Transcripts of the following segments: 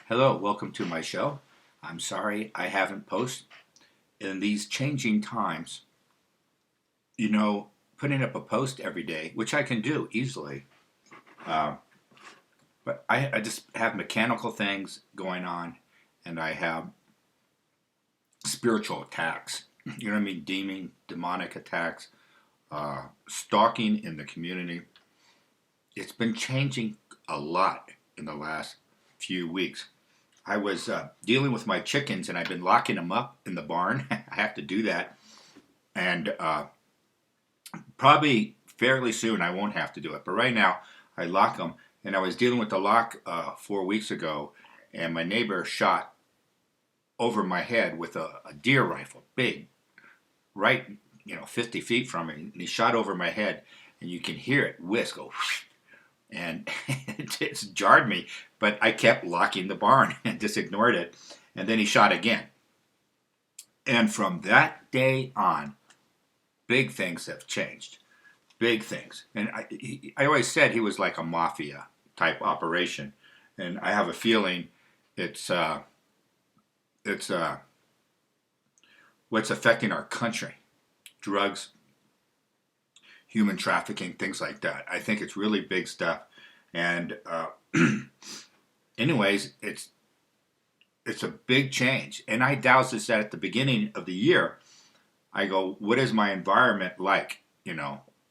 Hello, welcome to my show. I'm sorry I haven't posted in these changing times. You know, putting up a post every day, which I can do easily, uh, but I just have mechanical things going on, and I have spiritual attacks. You know what I mean? Demonic attacks, stalking in the community. It's been changing a lot in the last few weeks. I was dealing with my chickens, and I've been locking them up in the barn. I have to do that, and probably fairly soon I won't have to do it. But right now, I lock them, and I was dealing with the lock 4 weeks ago, and my neighbor shot over my head with a deer rifle, big, right, 50 feet from me, and he shot over my head, and you can hear it whisk, go, whoosh, and it just jarred me. But I kept locking the barn and just ignored it, and then he shot again. And from that day on, big things have changed. Big things. And I always said he was like a mafia type operation, and I have a feeling it's it's what's affecting our country: drugs, human trafficking, things like that. I think it's really big stuff. And anyways, it's a big change. And I doused this at the beginning of the year. I go, what is my environment like?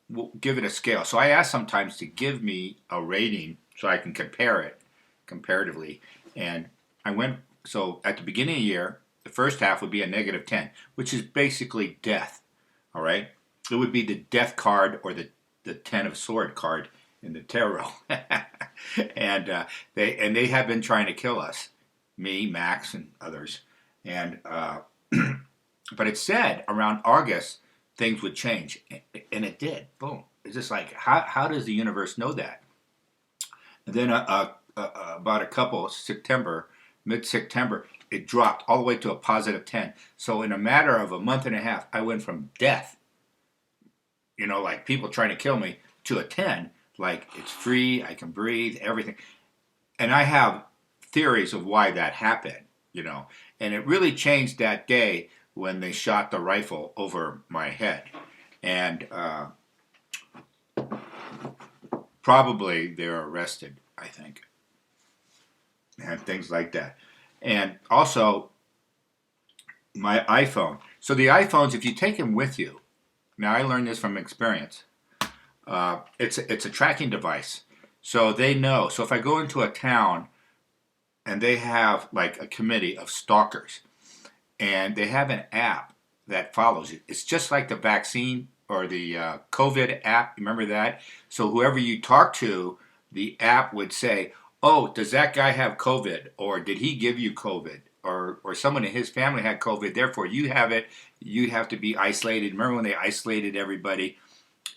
We'll give it a scale. So I ask sometimes to give me a rating so I can compare it comparatively. And I went, so at the beginning of the year, the first half would be a -10, which is basically death. All right? It would be the death card or the 10 of sword card in the tarot. and they have been trying to kill us, me, Max, and others. And but it said around August things would change, and it did. Boom! It's just like how does the universe know that? And then about a couple September, mid-September, it dropped all the way to a +10. So in a matter of a month and a half, I went from death, like people trying to kill me, to a 10, like it's free, I can breathe, everything. And I have theories of why that happened. And it really changed that day when they shot the rifle over my head. And probably they're arrested, I think, and things like that. And also, my iPhone. So the iPhones, if you take them with you, now I learned this from experience, it's a tracking device. So they know. So if I go into a town and they have like a committee of stalkers, and they have an app that follows it. It's just like the vaccine or the COVID app. Remember that? So whoever you talk to, the app would say, "Oh, does that guy have COVID? Or did he give you COVID? Or someone in his family had COVID. Therefore, you have it. You have to be isolated." Remember when they isolated everybody?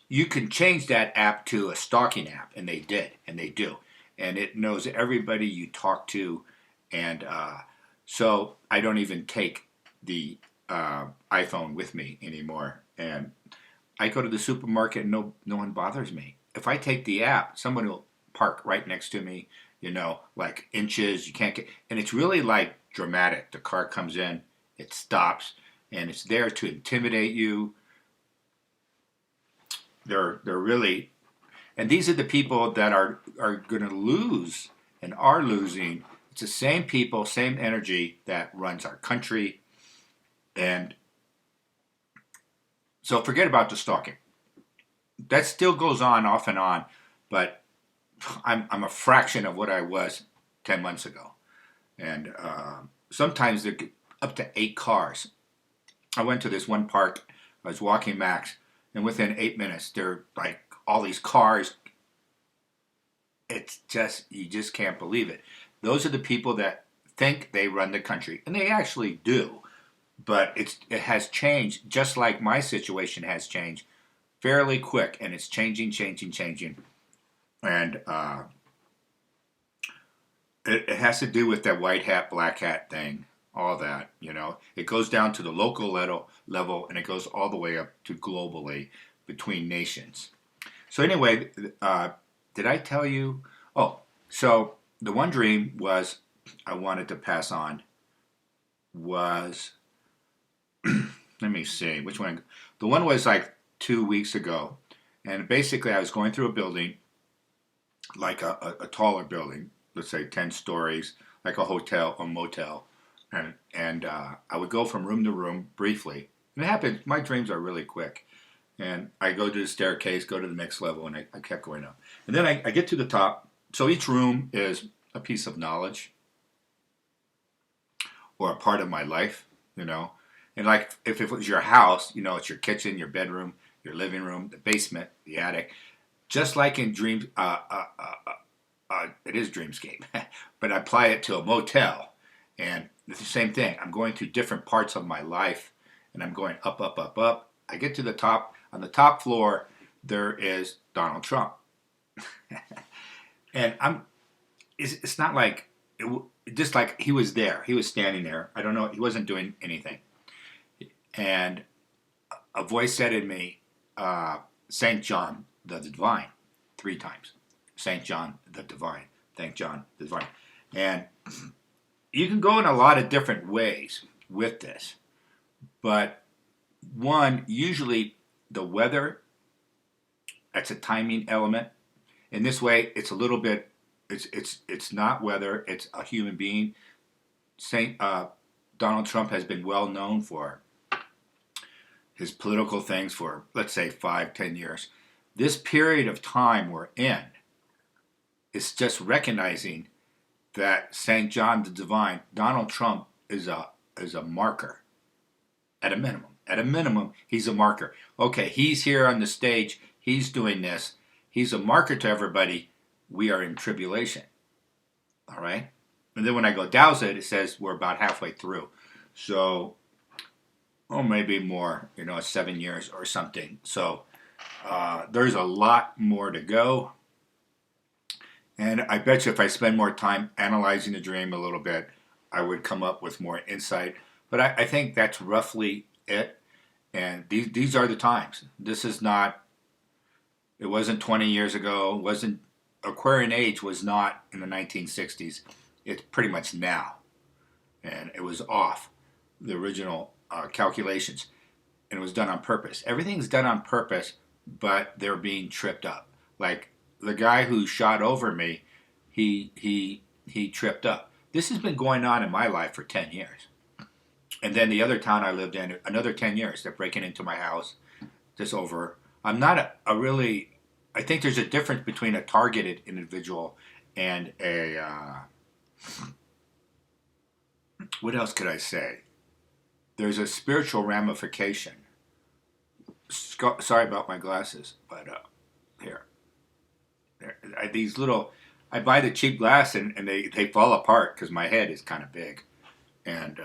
You can change that app to a stalking app, and they did, and they do, and it knows everybody you talk to, and so I don't even take the iPhone with me anymore, and I go to the supermarket and no one bothers me. If I take the app, someone will park right next to me, like inches. You can't get, and it's really like dramatic. The car comes in, it stops, and it's there to intimidate you. They're really, and these are the people that are going to lose and are losing. It's the same people, same energy that runs our country. And so forget about the stalking. That still goes on off and on, but I'm a fraction of what I was 10 months ago. And sometimes they're up to 8 cars. I went to this one park, I was walking Max, and within 8 minutes, there are like all these cars. It's just, you just can't believe it. Those are the people that think they run the country, and they actually do. But it has changed, just like my situation has changed, fairly quick, and it's changing. And it has to do with that white hat, black hat thing, all that. It goes down to the local level, and it goes all the way up to globally between nations. So anyway, did I tell you? Oh, so the one dream was I wanted to pass on was, let me see, which one? The one was like 2 weeks ago. And basically, I was going through a building, like a taller building, let's say 10 stories, like a hotel or motel. And I would go from room to room briefly. And it happened, my dreams are really quick. And I go to the staircase, go to the next level, and I kept going up. And then I get to the top. So each room is a piece of knowledge or a part of my life, you know. And like if it was your house, you know, it's your kitchen, your bedroom, your living room, the basement, the attic. Just like in dreams, it is Dreamscape, but I apply it to a motel, and it's the same thing. I'm going through different parts of my life, and I'm going up, up, up, up. I get to the top. On the top floor, there is Donald Trump, and I'm. It's not like just like he was there. He was standing there. I don't know. He wasn't doing anything, and a voice said in me, "Saint John the Divine," 3 times. Saint John the Divine. Thank John the Divine. And you can go in a lot of different ways with this. But one, usually the weather, that's a timing element. In this way, it's a little bit, it's not weather, it's a human being. Saint Donald Trump has been well known for his political things for, let's say, 5, 10 years. This period of time we're in is just recognizing that St. John the Divine, Donald Trump, is a marker at a minimum. At a minimum, he's a marker. Okay, he's here on the stage. He's doing this. He's a marker to everybody. We are in tribulation. All right? And then when I go Dowsing, it says we're about halfway through. So, maybe more, 7 years or something. So, there's a lot more to go. And I bet you if I spend more time analyzing the dream a little bit, I would come up with more insight. But I think that's roughly it. And these are the times. This is not, it wasn't 20 years ago. Aquarian Age was not in the 1960s. It's pretty much now. And it was off the original calculations. And it was done on purpose. Everything's done on purpose, but they're being tripped up. Like the guy who shot over me, he tripped up. This has been going on in my life for 10 years. And then the other town I lived in, another 10 years. They're breaking into my house. Just over. I'm not I think there's a difference between a targeted individual and what else could I say? There's a spiritual ramification. Sorry about my glasses, but here. These little, I buy the cheap glass and they fall apart because my head is kind of big. And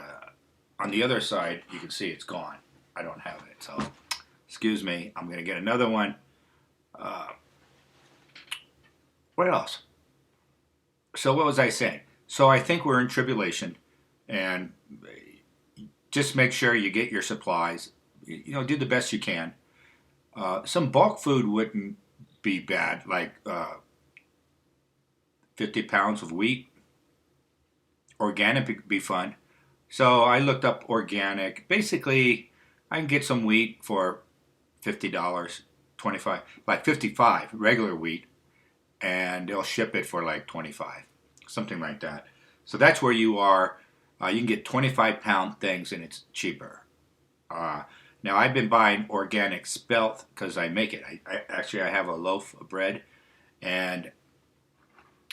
on the other side, you can see it's gone. I don't have it. So, excuse me. I'm going to get another one. What else? So what was I saying? So I think we're in tribulation. And just make sure you get your supplies. Do the best you can. Some bulk food wouldn't be bad, like 50 pounds of wheat. Organic would be fun. So I looked up organic. Basically, I can get some wheat for $50, 25, like 55 regular wheat, and they'll ship it for like 25, something like that. So that's where you are. You can get 25-pound things, and it's cheaper. Now, I've been buying organic spelt because I make it. I have a loaf of bread, and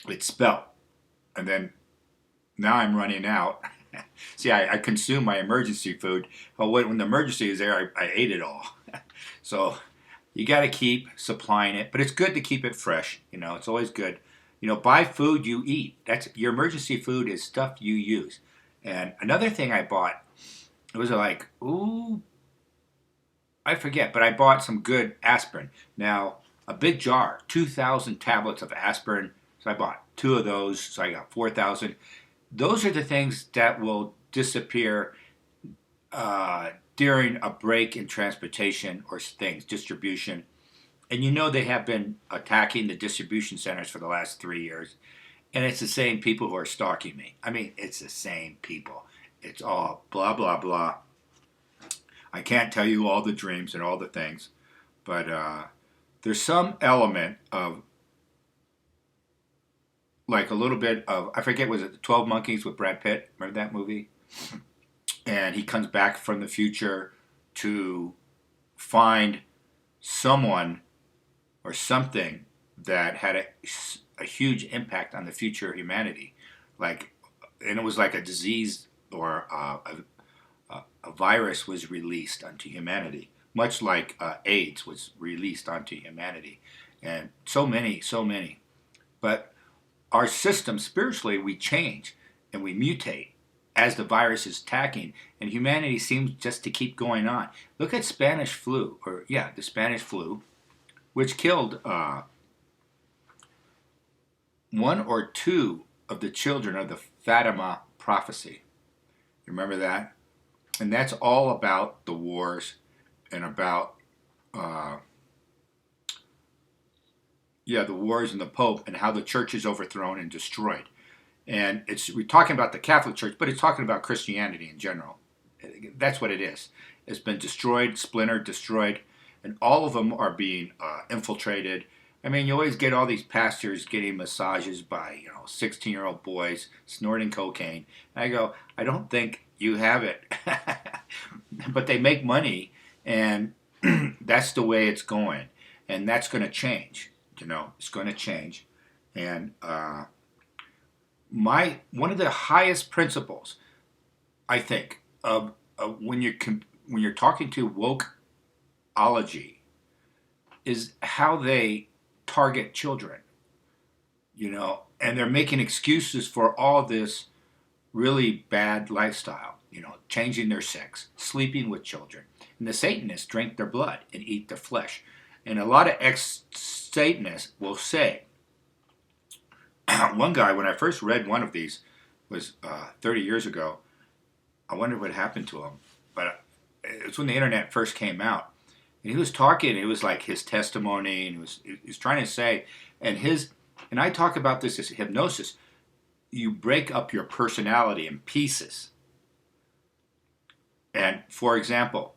it's spelt. And then now I'm running out. See, I consume my emergency food. But when the emergency is there, I ate it all. So you got to keep supplying it. But it's good to keep it fresh. It's always good. Buy food you eat. That's your emergency food is stuff you use. And another thing I bought, it was like, I forget, but I bought some good aspirin. Now, a big jar, 2,000 tablets of aspirin. So I bought 2 of those, so I got 4,000. Those are the things that will disappear during a break in transportation or things, distribution. And they have been attacking the distribution centers for the last 3 years. And it's the same people who are stalking me. I mean, it's the same people. It's all blah, blah, blah. I can't tell you all the dreams and all the things, but there's some element of, like a little bit of, I forget, was it the 12 Monkeys with Brad Pitt? Remember that movie? And he comes back from the future to find someone or something that had a huge impact on the future of humanity. Like, and it was like a disease or a virus was released onto humanity, much like AIDS was released onto humanity. And so many, so many. But our system, spiritually, we change and we mutate as the virus is attacking, and humanity seems just to keep going on. Look at Spanish flu, the Spanish flu, which killed one or two of the children of the Fatima prophecy. You remember that? And that's all about the wars and about, the wars and the Pope and how the church is overthrown and destroyed. And we're talking about the Catholic Church, but it's talking about Christianity in general. That's what it is. It's been destroyed, splintered, destroyed, and all of them are being infiltrated. I mean, you always get all these pastors getting massages by 16-year-old boys snorting cocaine. And I go, I don't think you have it, but they make money, and that's the way it's going, and that's going to change. It's going to change, and one of the highest principles, I think, of when you're talking to wokeology, is how they target children, and they're making excuses for all this really bad lifestyle, changing their sex, sleeping with children. And the Satanists drink their blood and eat their flesh. And a lot of ex-Satanists will say, one guy, when I first read one of these, was 30 years ago. I wonder what happened to him. But it was when the internet first came out. And he was talking, it was like his testimony, and he was trying to say, and I talk about this as hypnosis. You break up your personality in pieces. And for example,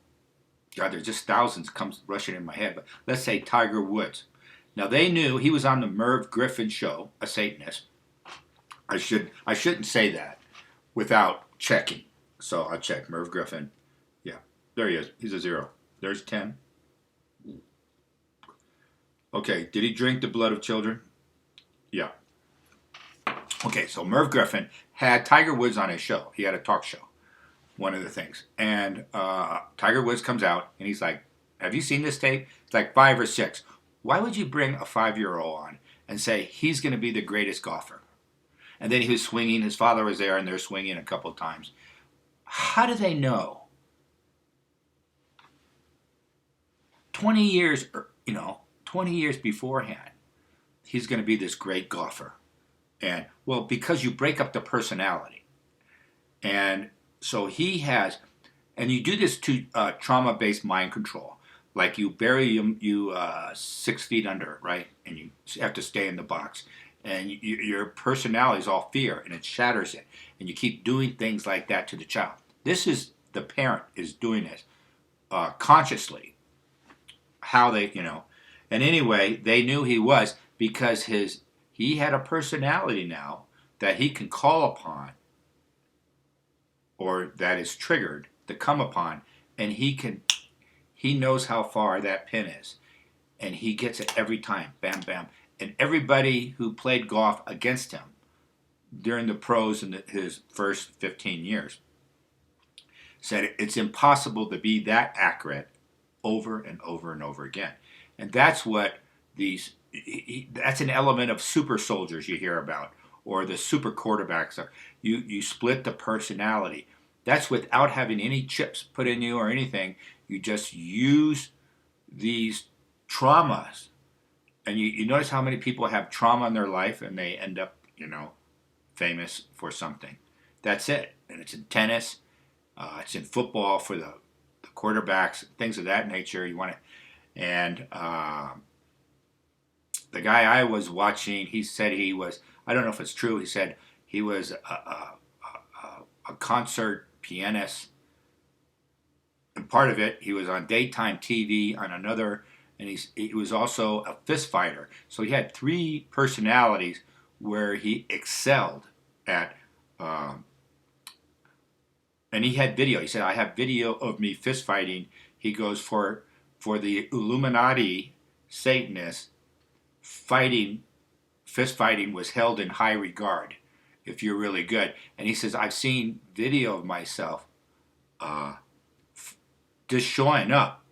God, there's just thousands comes rushing in my head, but let's say Tiger Woods. Now they knew he was on the Merv Griffin show, a Satanist. I shouldn't say that without checking. So I'll check Merv Griffin. Yeah, there he is. He's a 0. There's 10. Okay, did he drink the blood of children? Yeah. Okay, so Merv Griffin had Tiger Woods on his show. He had a talk show, one of the things. And Tiger Woods comes out, and he's like, have you seen this tape? It's like 5 or 6. Why would you bring a 5-year-old on and say he's going to be the greatest golfer? And then he was swinging. His father was there, and they're swinging a couple times. How do they know? 20 years, 20 years beforehand, he's going to be this great golfer. And, well, because you break up the personality. And so he has, and you do this to trauma-based mind control. Like you bury you 6 feet under, right? And you have to stay in the box. And your personality is all fear, and it shatters it. And you keep doing things like that to the child. This is, the parent is doing this consciously. How they, And anyway, they knew he was because he had a personality now that he can call upon, or that is triggered to come upon, and he knows how far that pin is, and he gets it every time, bam, bam. And everybody who played golf against him during the pros in his first 15 years said it's impossible to be that accurate over and over and over again. And that's what that's an element of super soldiers you hear about, or the super quarterbacks. You split the personality. That's without having any chips put in you or anything. You just use these traumas. And you notice how many people have trauma in their life and they end up, famous for something. That's it. And it's in tennis. It's in football for the quarterbacks, things of that nature. You want to, and the guy I was watching, he said he was, I don't know if it's true, he said he was a concert pianist. And part of it, he was on daytime TV on another, and he was also a fist fighter. So he had three personalities where he excelled at. Um, and he had video. He said, "I have video of me fist fighting." He goes for the Illuminati Satanists, fighting fist fighting was held in high regard if you're really good. And he says, I've seen video of myself uh, just showing up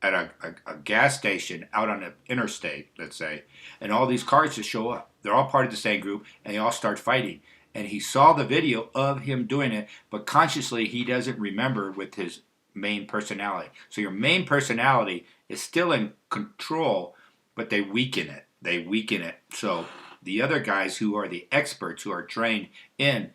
at a gas station out on the interstate, let's say, and all these cars just show up. They're all part of the same group, and they all start fighting. And he saw the video of him doing it, but consciously he doesn't remember with his main personality. So your main personality is still in control, but they weaken it. They weaken it. So the other guys who are the experts, who are trained in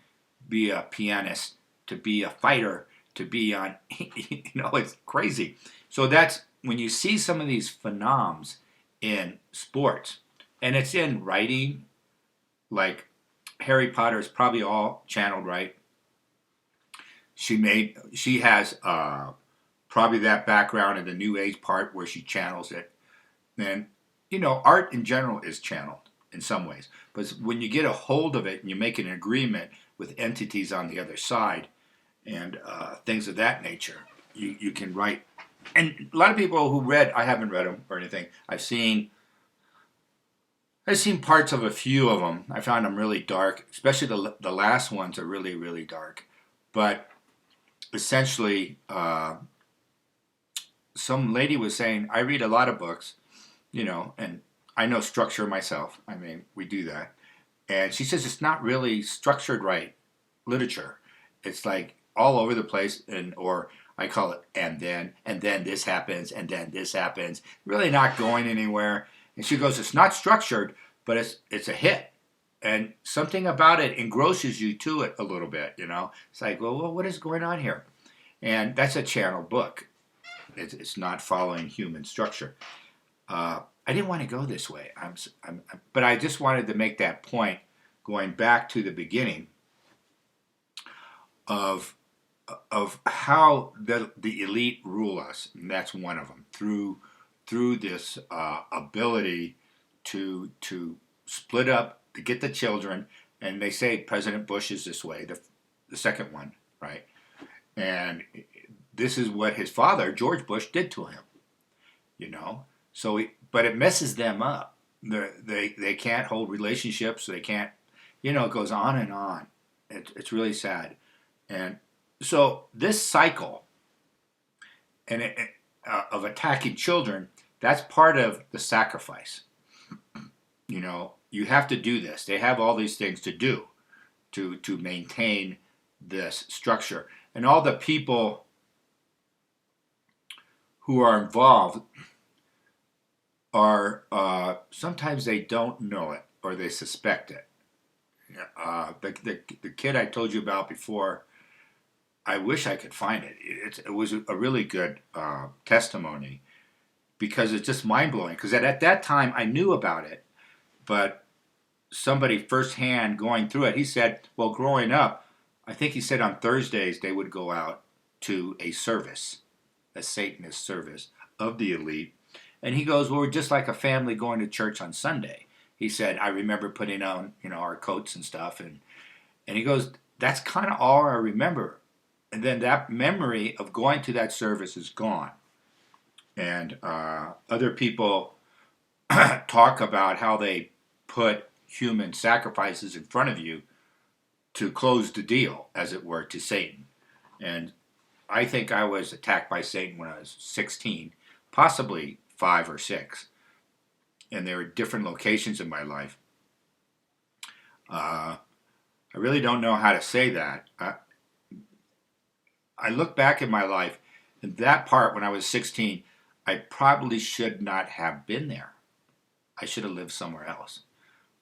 be a pianist, to be a fighter, to be on, it's crazy. So that's when you see some of these phenoms in sports, and it's in writing, like Harry Potter is probably all channeled right. She has probably that background in the New Age part where she channels it. And, art in general is channeled in some ways. But when you get a hold of it and you make an agreement with entities on the other side and things of that nature, you can write. And a lot of people who read, I haven't read them or anything, I've seen parts of a few of them. I found them really dark, especially the last ones are really, really dark. But essentially, some lady was saying, I read a lot of books, and I know structure myself. I mean, we do that. And she says it's not really structured right literature. It's like all over the place, or I call it, and then this happens, and then this happens. Really not going anywhere. And she goes, it's not structured, but it's a hit. And something about it engrosses you to it a little bit, It's like, well, what is going on here? And that's a channel book. It's not following human structure. I didn't want to go this way, but I just wanted to make that point, going back to the beginning of how the elite rule us, and that's one of them, through this ability to split up, to get the children, and they say President Bush is this way, the second one, right? And this is what his father, George Bush, did to him, So, but it messes them up. They can't hold relationships. They can't, it goes on and on. It's really sad. And so this cycle of attacking children, that's part of the sacrifice. You have to do this. They have all these things to do to maintain this structure. And all the people who are involved are, sometimes they don't know it or they suspect it. The kid I told you about before, I wish I could find it. It was a really good testimony, because it's just mind-blowing. Because at that time, I knew about it, but somebody firsthand going through it, he said, well, growing up, I think he said on Thursdays they would go out to a service, a Satanist service of the elite. And he goes, well, we're just like a family going to church on Sunday. He said, I remember putting on, our coats and stuff. And he goes, that's kind of all I remember. And then that memory of going to that service is gone. And other people talk about how they put human sacrifices in front of you to close the deal, as it were, to Satan. And I think I was attacked by Satan when I was 16, possibly 5 or 6. And there were different locations in my life. I really don't know how to say that. I look back at my life, and that part when I was 16, I probably should not have been there. I should have lived somewhere else.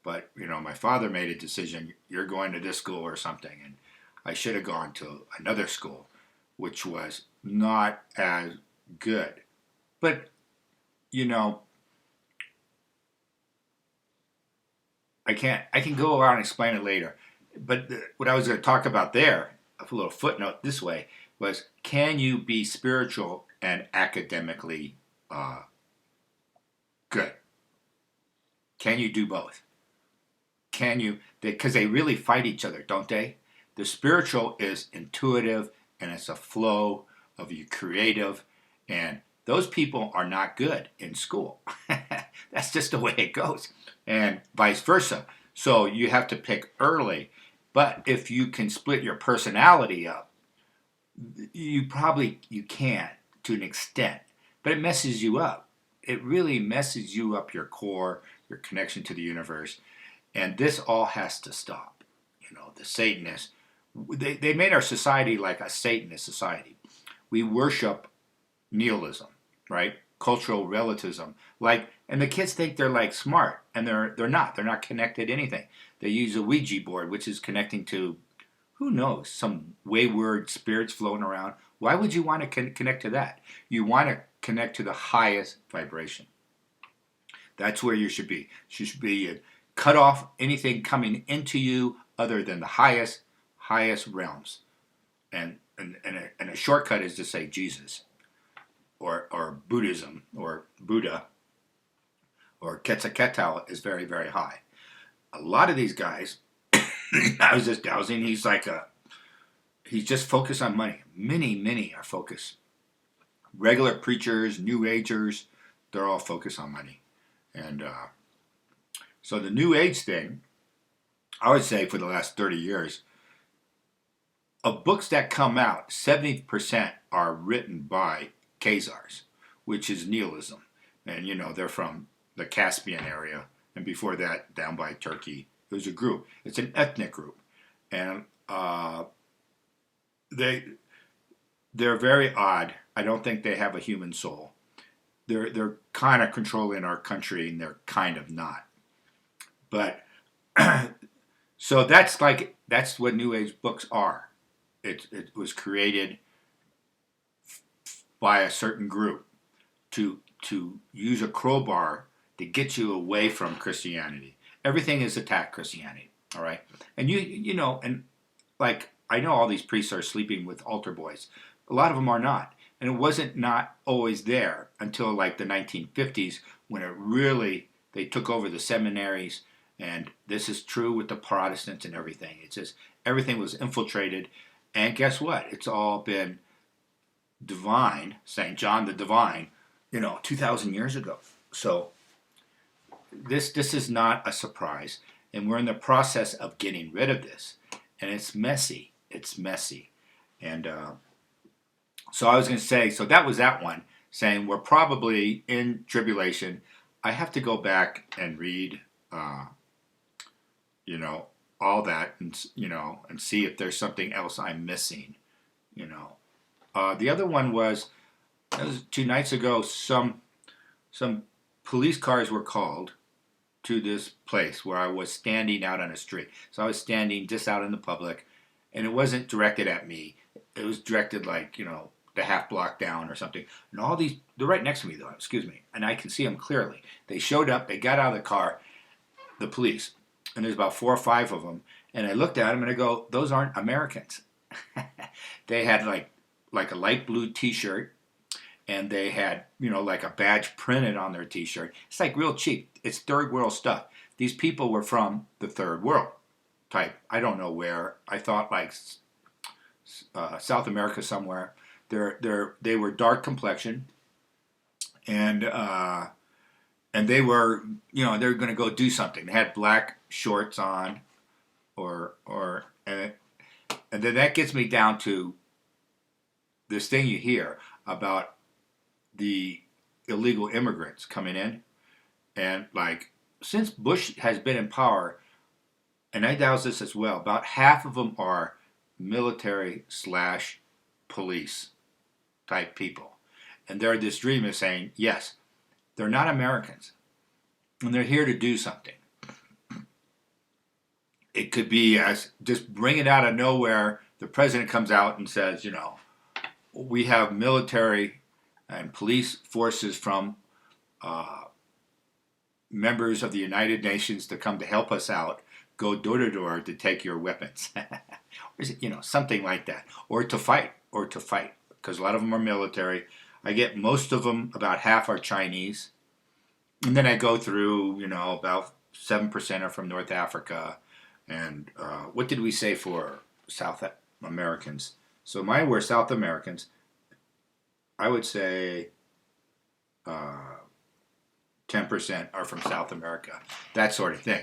But, my father made a decision, you're going to this school or something, and I should have gone to another school, which was not as good. But, I can go around and explain it later. But what I was going to talk about there, a little footnote this way, was can you be spiritual and academically uh, good? Can you do both? Can you? Because they really fight each other, don't they? The spiritual is intuitive and it's a flow of you creative, and those people are not good in school. That's just the way it goes, and vice versa. So you have to pick early. But if you can split your personality up, you can to an extent, but it messes you up. It really messes you up your core, your connection to the universe, and this all has to stop. You know, the Satanists, they made our society like a Satanist society. We worship nihilism, right? Cultural relativism. Like, and the kids think they're like smart, and they're not. They're not connected to anything. They use a Ouija board, which is connecting to who knows, some wayward spirits floating around. Why would you want to connect to that? You want to connect to the highest vibration. That's where you should be. You should be cut off anything coming into you other than the highest realms. And a shortcut is to say Jesus or Buddhism or Buddha or Quetzalcoatl is very, very high. A lot of these guys, I was just dowsing, he's just focused on money. Many are focused. Regular preachers, New Agers, they're all focused on money. And so the New Age thing, I would say for the last 30 years, of books that come out, 70% are written by Khazars, which is nihilism. And, you know, they're from the Caspian area. And before that, down by Turkey. It was a group. It's an ethnic group. And they're very odd. I don't think they have a human soul. They're kind of controlling our country, and they're kind of not. But so that's what New Age books are. It was created by a certain group to use a crowbar to get you away from Christianity. Everything is attack Christianity, all right? And you know, and like I know all these priests are sleeping with altar boys. A lot of them are not. And it wasn't not always there until like the 1950s when it really, they took over the seminaries. And this is true with the Protestants and everything. It's just everything was infiltrated. And guess what? It's all been divine, St. John the Divine, 2,000 years ago. So this is not a surprise. And we're in the process of getting rid of this. And it's messy. It's messy. And so I was going to say, so that was that one, saying we're probably in tribulation. I have to go back and read, all that and see if there's something else I'm missing, The other one was 2 nights ago, some police cars were called to this place where I was standing out on a street. So I was standing just out in the public, and it wasn't directed at me. It was directed like, the half block down or something. And all these, they're right next to me though, excuse me, and I can see them clearly. They showed up, they got out of the car, the police, and there's about 4 or 5 of them. And I looked at them and I go, those aren't Americans. They had like a light blue t-shirt, and they had, like a badge printed on their t-shirt. It's like real cheap. It's third world stuff. These people were from the third world type. I don't know where. I thought like South America somewhere. They were dark complexion, and they were, they were going to go do something. They had black shorts on, and then that gets me down to this thing you hear about the illegal immigrants coming in, and like since Bush has been in power, and I doubt this as well, about half of them are military/police type people. And they're this dream of saying, yes, they're not Americans. And they're here to do something. It could be as just bring it out of nowhere. The president comes out and says, we have military and police forces from members of the United Nations to come to help us out, go door to door to take your weapons. Or is it, something like that. Or to fight, because a lot of them are military. I get most of them, about half are Chinese. And then I go through, about 7% are from North Africa. And what did we say for South Americans? So mine were South Americans. I would say 10% are from South America, that sort of thing.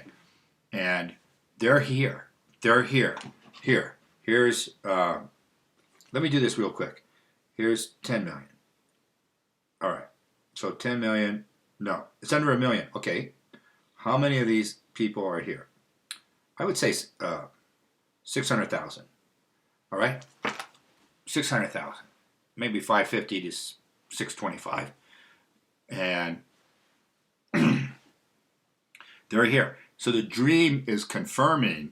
And they're here. They're here. Here. Here's, let me do this real quick. Here's 10 million. All right. So 10 million, no, it's under a million. Okay. How many of these people are here? I would say 600,000. All right. 600,000. Maybe 550 to 625. And they're here. So the dream is confirming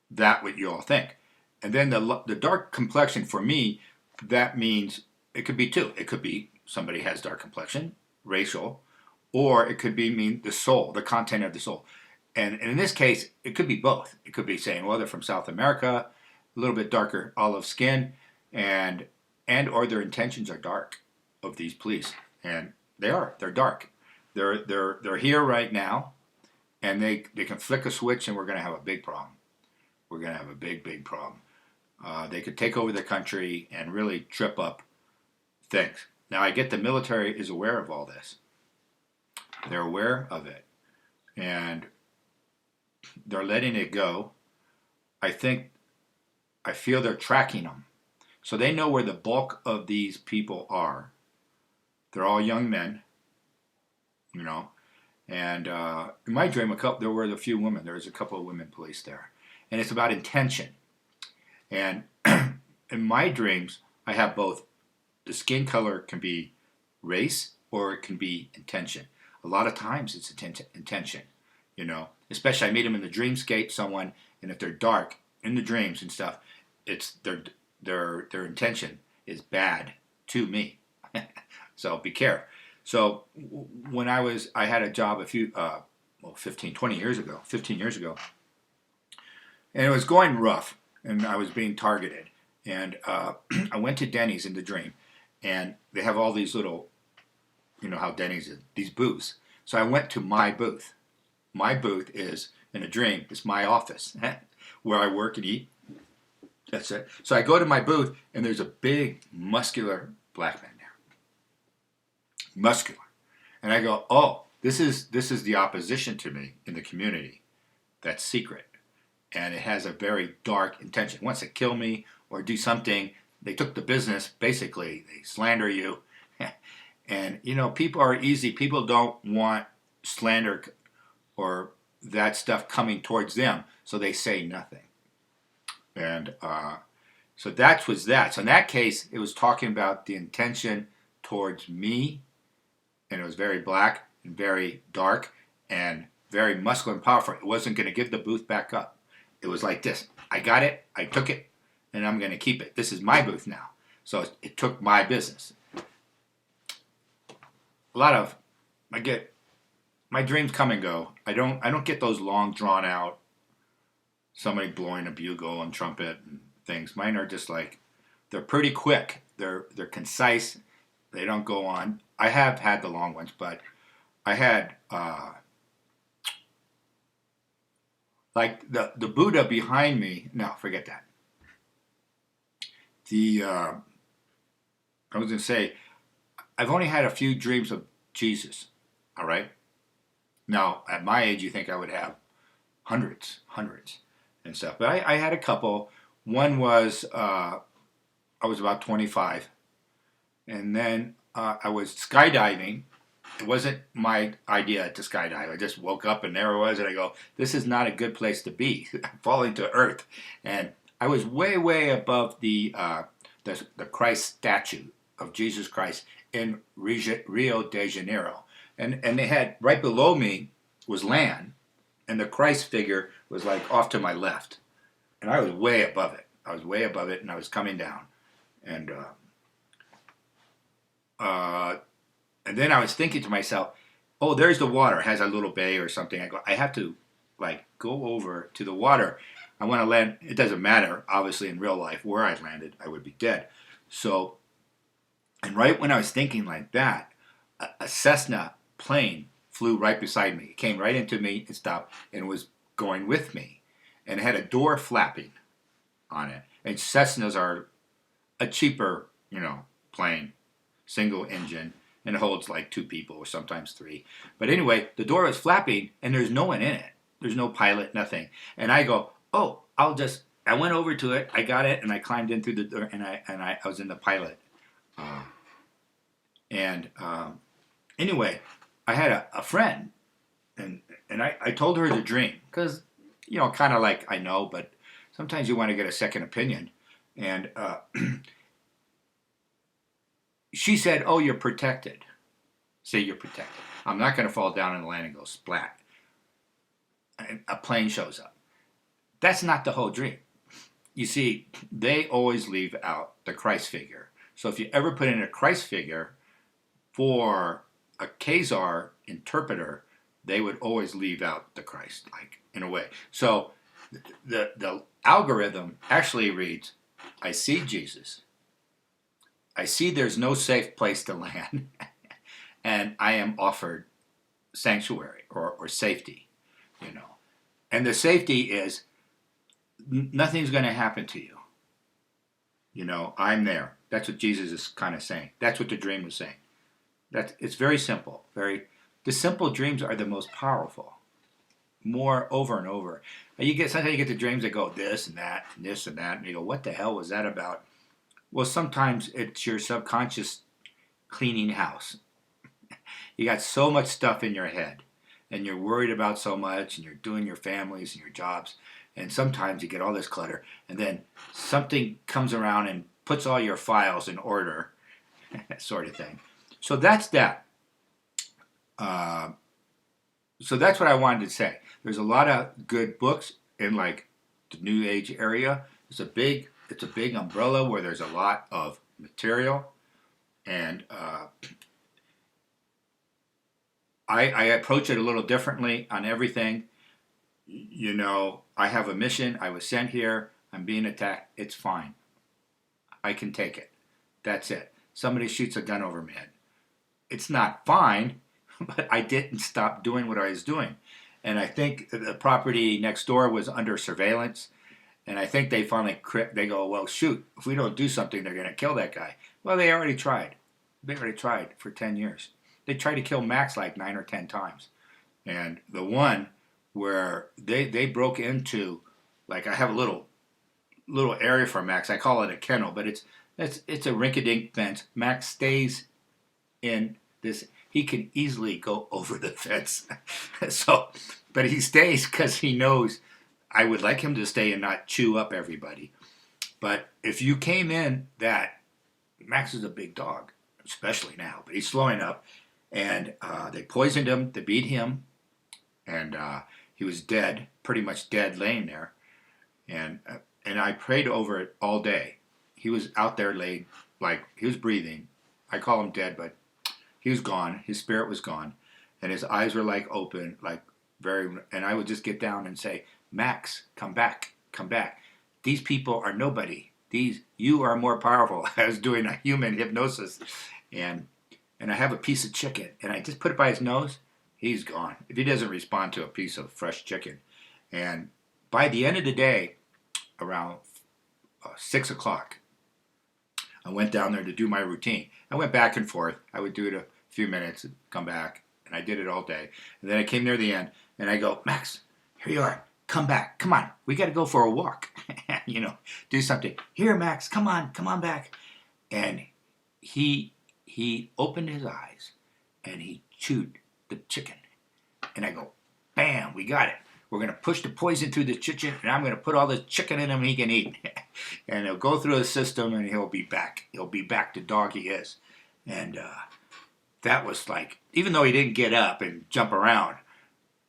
that what you all think. And then the dark complexion for me, that means it could be two. It could be somebody has dark complexion, racial, or it could be mean the soul, the content of the soul. And in this case, it could be both. It could be saying, well, they're from South America, a little bit darker olive skin, and or their intentions are dark of these police. And they're dark. They're here right now, and they can flick a switch and we're going to have a big problem. We're going to have a big problem. They could take over the country and really trip up things. Now, I get the military is aware of all this. They're aware of it. And they're letting it go. I feel they're tracking them. So they know where the bulk of these people are. They're all young men, And in my dream, there were a few women. There was a couple of women police there. And it's about intention. And in my dreams, I have both. The skin color can be race or it can be intention. A lot of times it's intention, Especially I meet them in the dreamscape, someone, and if they're dark in the dreams and stuff, it's their intention is bad to me. So be careful. So when I had a job 15 years ago, and it was going rough, and I was being targeted. And I went to Denny's in the dream, and they have all these little, how Denny's is, these booths. So I went to my booth. My booth is, in a dream, it's my office where I work and eat. That's it. So I go to my booth, and there's a big, muscular black man there. Muscular. And I go, oh, this is the opposition to me in the community. That's secret. And it has a very dark intention. It wants to kill me or do something. They took the business, basically. They slander you. And, people are easy. People don't want slander or that stuff coming towards them, so they say nothing. And so that was that. So in that case, it was talking about the intention towards me, and it was very black and very dark and very muscular and powerful. It wasn't going to give the booth back up. It was like this. I got it, I took it, and I'm going to keep it. This is my booth now. So it took my business. My dreams come and go. I don't get those long drawn out, somebody blowing a bugle and trumpet and things. Mine are just like, they're pretty quick. They're concise. They don't go on. I have had the long ones, but I had like the Buddha behind me. No, forget that. I was going to say, I've only had a few dreams of Jesus, all right? Now, at my age, you think I would have hundreds and stuff. But I had a couple. One was, I was about 25. And then I was skydiving. It wasn't my idea to skydive. I just woke up and there it was. And I go, this is not a good place to be. I'm falling to earth. And I was way, way above the Christ statue of Jesus Christ in Rio de Janeiro. And they had, right below me was land, and the Christ figure was like off to my left. And I was way above it. And I was coming down. And then I was thinking to myself, oh, there's the water. It has a little bay or something. I go, I have to like go over to the water. I want to land. It doesn't matter, obviously, in real life where I landed, I would be dead. So, and right when I was thinking like that, a Cessna plane flew right beside me. It came right into me, it stopped, and was going with me. And it had a door flapping on it. And Cessnas are a cheaper, plane, single engine, and it holds like 2 people or sometimes 3. But anyway, the door was flapping, and there's no one in it. There's no pilot, nothing. And I go, oh, I went over to it, I got it, and I climbed in through the door, and I was in the pilot. Uh, and Anyway, I had a friend, and I told her the dream, because, kind of like I know, but sometimes you want to get a second opinion. And she said, oh, you're protected. Say you're protected. I'm not going to fall down in the land and go splat. And a plane shows up. That's not the whole dream. You see, they always leave out the Christ figure. So if you ever put in a Christ figure for a Khazar interpreter, they would always leave out the Christ, like, in a way. So the algorithm actually reads, I see Jesus. I see there's no safe place to land, and I am offered sanctuary or safety, And the safety is nothing's going to happen to you. I'm there. That's what Jesus is kind of saying. That's what the dream was saying. It's very simple. The simple dreams are the most powerful. More over and over. Sometimes you get the dreams that go this and that and this and that, and you go, what the hell was that about? Well, sometimes it's your subconscious cleaning house. You got so much stuff in your head, and you're worried about so much, and you're doing your families and your jobs, and sometimes you get all this clutter, and then something comes around and puts all your files in order, sort of thing. So that's that. So that's what I wanted to say. There's a lot of good books in like the New Age area. It's a big umbrella where there's a lot of material, and I approach it a little differently on everything. I have a mission. I was sent here. I'm being attacked. It's fine. I can take it. That's it. Somebody shoots a gun over my head. It's not fine, but I didn't stop doing what I was doing. And I think the property next door was under surveillance. And I think they finally they go, well, shoot, if we don't do something, they're going to kill that guy. Well, they already tried. They already tried for 10 years. They tried to kill Max like 9 or 10 times. And the one where they broke into, like, I have a little area for Max. I call it a kennel, but it's a rink-a-dink fence. Max stays in this. He can easily go over the fence. But he stays because he knows I would like him to stay and not chew up everybody. But if you came in Max is a big dog, especially now, but he's slowing up. And they poisoned him, they beat him, and he was dead, pretty much dead, laying there. And I prayed over it all day. He was out there laid, like, he was breathing. I call him dead, but he was gone. His spirit was gone. And his eyes were, like, open, like, and I would just get down and say, Max, come back, come back. These people are nobody. You are more powerful. I was doing a human hypnosis. And I have a piece of chicken, and I just put it by his nose, he's gone. If he doesn't respond to a piece of fresh chicken. And by the end of the day, around 6 o'clock, I went down there to do my routine. I went back and forth. I would do it a few minutes and come back, and I did it all day. And then I came near the end, and I go, Max, here you are. Come back. Come on. We got to go for a walk. Do something. Here, Max, come on back. And he opened his eyes, and he chewed the chicken. And I go, bam, we got it. We're going to push the poison through the chicken, and I'm going to put all the chicken in him he can eat. And he'll go through the system, and he'll be back. He'll be back the dog he is. And that was like, even though he didn't get up and jump around,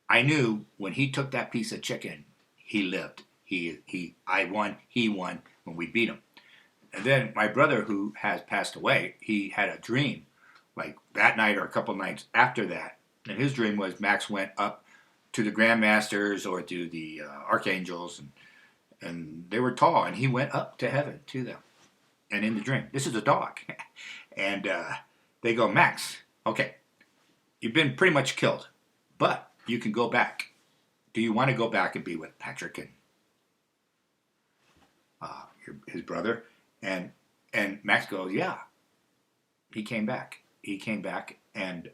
I knew when he took that piece of chicken, he lived. I won, he won when we beat him. And then my brother, who has passed away, he had a dream, like that night or a couple nights after that. And his dream was Max went up to the Grandmasters or to the Archangels, and they were tall, and he went up to heaven to them. And in the dream, this is a dog. And they go, Max, okay, you've been pretty much killed, but you can go back. Do you want to go back and be with Patrick and his brother? And Max goes, yeah. He came back. He came back, and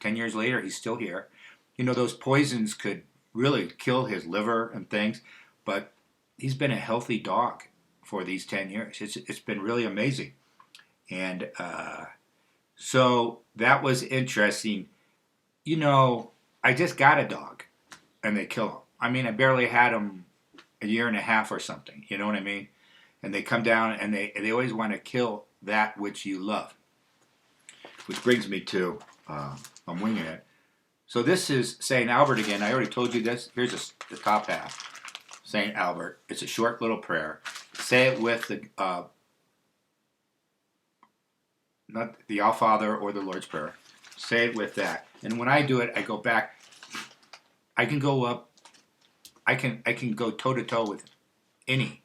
10 years later, he's still here. You know, those poisons could really kill his liver and things, but he's been a healthy dog for these 10 years. It's been really amazing. And so that was interesting. You know, I just got a dog, and they kill him. I mean, I barely had him a year and a half or something. You know what I mean? And they come down, and they always want to kill that which you love. Which brings me to, I'm winging it. So this is St. Albert again. I already told you this. Here's the top half. St. Albert. It's a short little prayer. Say it with the, not the Our Father or the Lord's Prayer. Say it with that. And when I do it, I go back. I can go up. I can go toe to toe with any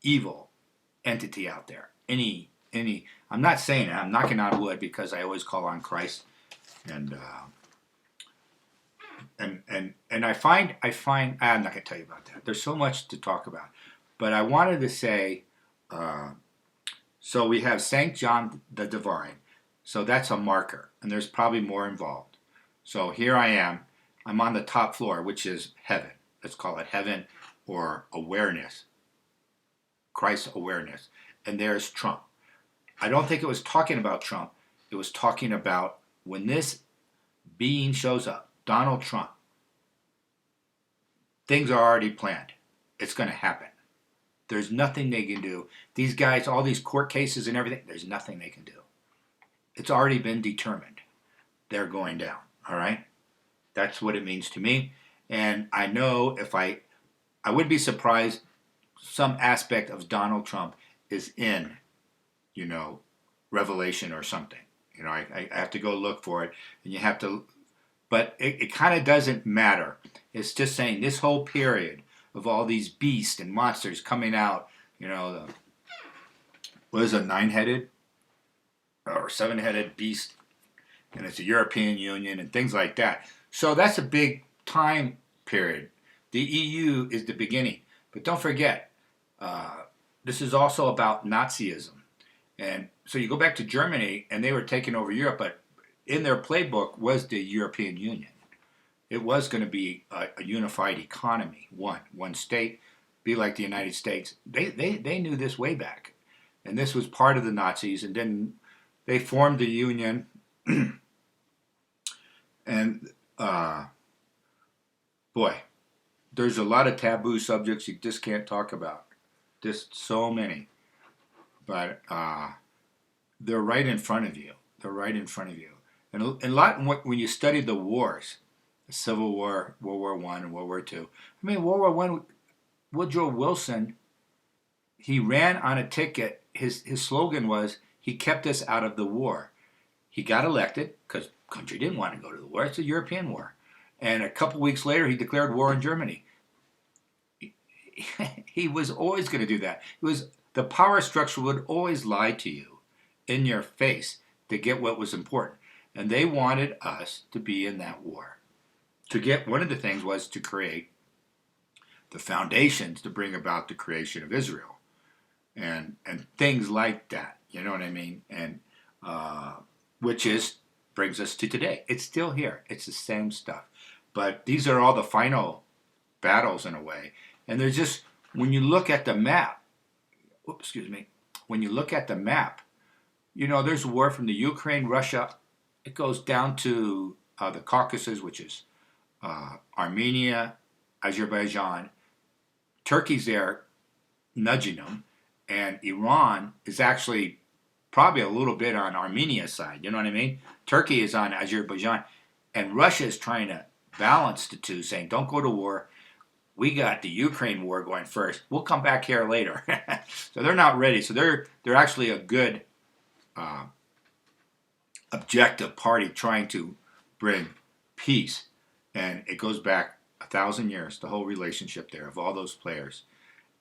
evil entity out there. Any. I'm not saying it. I'm knocking on wood because I always call on Christ, and I find I'm not going to tell you about that. There's so much to talk about, but I wanted to say. So we have Saint John the Divine. So that's a marker, and there's probably more involved. So here I am. I'm on the top floor, which is heaven. Let's call it heaven or awareness. Christ's awareness, and there's Trump. I don't think it was talking about Trump. It was talking about when this being shows up, Donald Trump, things are already planned. It's going to happen. There's nothing they can do. These guys, all these court cases and everything, there's nothing they can do. It's already been determined. They're going down, all right? That's what it means to me. And I know if I would be surprised some aspect of Donald Trump is in Revelation or something. I have to go look for it, and you have to, but it kind of doesn't matter. It's just saying this whole period of all these beasts and monsters coming out, what is a 9-headed or 7-headed beast, and it's a European Union and things like that. So that's a big time period. The EU is the beginning, but don't forget, this is also about Nazism. And so you go back to Germany, and they were taking over Europe, but in their playbook was the European Union. It was going to be a unified economy, one state, be like the United States. They knew this way back, and this was part of the Nazis, and then they formed the Union, and boy, there's a lot of taboo subjects you just can't talk about. Just so many. But they're right in front of you. They're right in front of you. And a lot when you study the wars, the Civil War, World War I, and World War II. I mean, World War I, Woodrow Wilson, he ran on a ticket. His slogan was, he kept us out of the war. He got elected because the country didn't want to go to the war. It's a European war. And a couple weeks later, he declared war on Germany. He was always going to do that. The power structure would always lie to you in your face to get what was important. And they wanted us to be in that war. One of the things was to create the foundations to bring about the creation of Israel. And things like that. You know what I mean? And which brings us to today. It's still here. It's the same stuff. But these are all the final battles in a way. And there's just, when you look at the map, when you look at the map, there's war from the Ukraine, Russia. It goes down to the Caucasus, which is Armenia, Azerbaijan. Turkey's there nudging them. And Iran is actually probably a little bit on Armenia's side. You know what I mean? Turkey is on Azerbaijan. And Russia is trying to balance the two, saying, don't go to war. We got the Ukraine war going first. We'll come back here later. So they're not ready. So they're actually a good objective party trying to bring peace, and it goes back 1,000 years. The whole relationship there of all those players,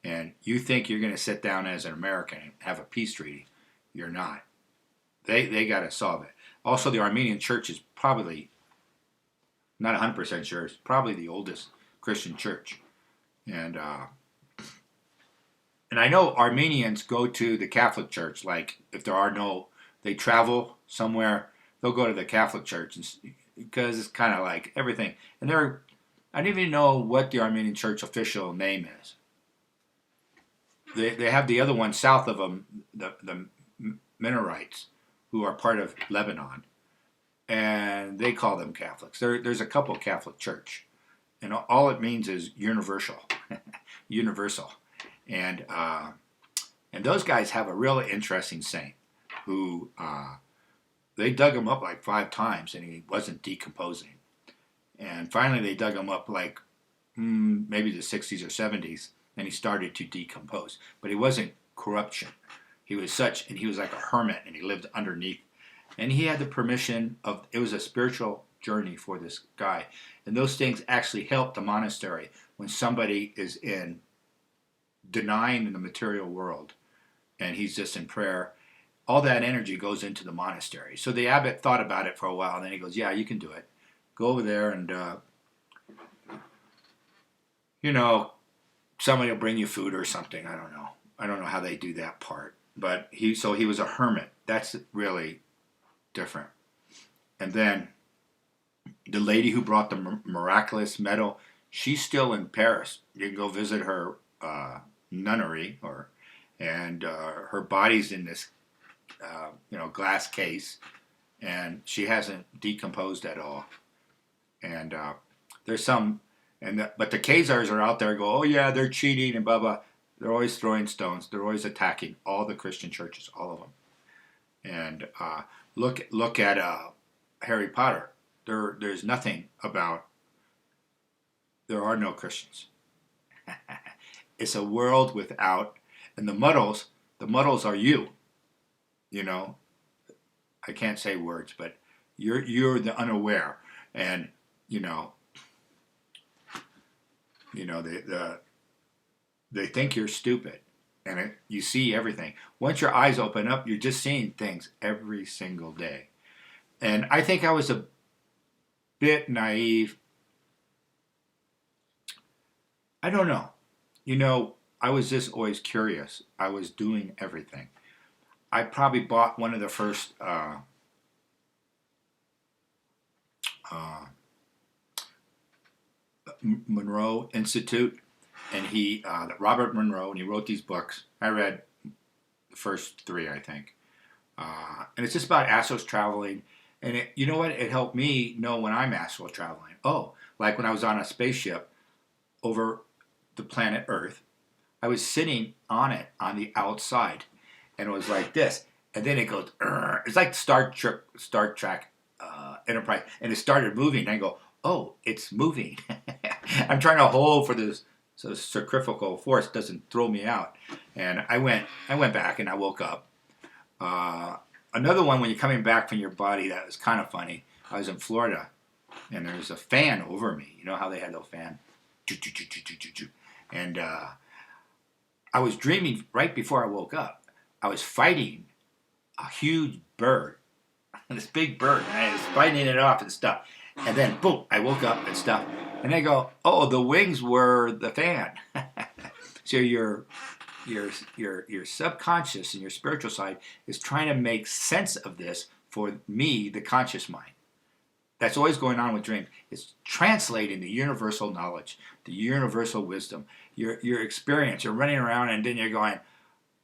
and you think you're going to sit down as an American and have a peace treaty? You're not. They got to solve it. Also, the Armenian Church is probably not 100% sure. It's probably the oldest Christian church, and I know Armenians go to the Catholic Church. Like if they travel somewhere, they'll go to the Catholic Church because it's kind of like everything. And I don't even know what the Armenian Church official name is. They have the other one south of them, the Mennonites, who are part of Lebanon, and they call them Catholics. There's a couple Catholic Church, and all it means is universal, universal, and those guys have a really interesting saint who they dug him up like 5 times and he wasn't decomposing, and finally they dug him up like maybe the 60s or 70s, and he started to decompose, but he wasn't corruption. He was like a hermit, and he lived underneath. And he had the permission it was a spiritual journey for this guy. And those things actually help the monastery when somebody is denying in the material world, and he's just in prayer. All that energy goes into the monastery. So the abbot thought about it for a while, and then he goes, yeah, you can do it. Go over there and, somebody will bring you food or something. I don't know. I don't know how they do that part. But he was a hermit. That's really different. And then the lady who brought the miraculous medal, she's still in Paris. You can go visit her nunnery, and her body's in this glass case, and she hasn't decomposed at all. And there's some, but the Khazars are out there go, oh yeah, they're cheating and blah blah. They're always throwing stones. They're always attacking all the Christian churches, all of them. And look at Harry Potter. There's nothing about. There are no Christians. It's a world without, and the muddles are you. I can't say words, but you're the unaware, and they think you're stupid, and you see everything. Once your eyes open up, you're just seeing things every single day. And I think I was a bit naive. I don't know. I was just always curious. I was doing everything. I probably bought one of the first Monroe Institute, and Robert Monroe, and he wrote these books. I read the first 3, I think, and it's just about astral traveling. And you know what? It helped me know when I'm astral traveling. Oh, like when I was on a spaceship over the planet Earth, I was sitting on it on the outside, and it was like this, and then it goes. It's like Star Trek Enterprise, and it started moving. And I go, oh, it's moving. I'm trying to hold for this, so the centrifugal force doesn't throw me out. And I went back, and I woke up. Another one, when you're coming back from your body, that was kind of funny. I was in Florida, and there was a fan over me. You know how they had the fan? And I was dreaming right before I woke up. I was fighting a huge bird, this big bird, and I was fighting it off and stuff. And then, boom, I woke up and stuff. And I go, oh, the wings were the fan. So your subconscious and your spiritual side is trying to make sense of this for me, the conscious mind. That's always going on with dreams. It's translating the universal knowledge, the universal wisdom, your experience. You're running around, and then you're going,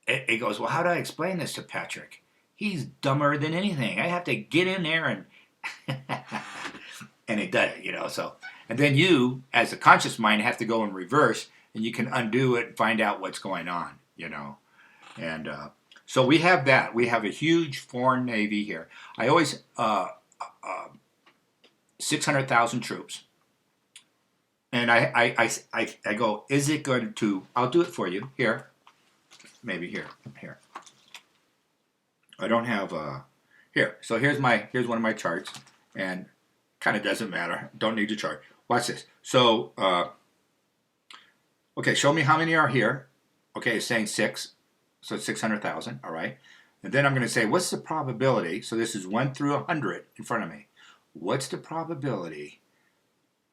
it goes, well, how do I explain this to Patrick? He's dumber than anything. I have to get in there and and it does it, so. And then you, as a conscious mind, have to go in reverse, and you can undo it and find out what's going on, And so we have that. We have a huge foreign navy here. I always, 600,000 troops. And I go, is it going to, I'll do it for you. Here. Maybe here. I don't have, here. So here's one of my charts. And Kind of doesn't matter. Don't need to chart. Watch this. So, okay, show me how many are here. Okay, it's saying 6. So it's 600,000, all right? And then I'm going to say, what's the probability? So this is 1 through 100 in front of me. What's the probability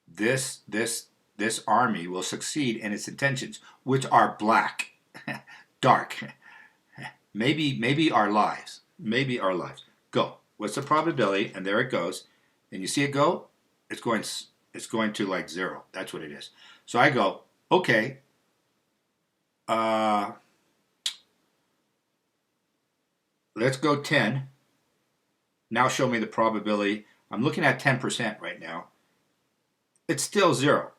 this army will succeed in its intentions, which are black, dark, maybe our lives. Maybe our lives. Go. What's the probability? And there it goes. And you see it go? It's going to like 0. That's what it is. So I go, okay, let's go 10. Now show me the probability. I'm looking at 10% right now. It's still 0.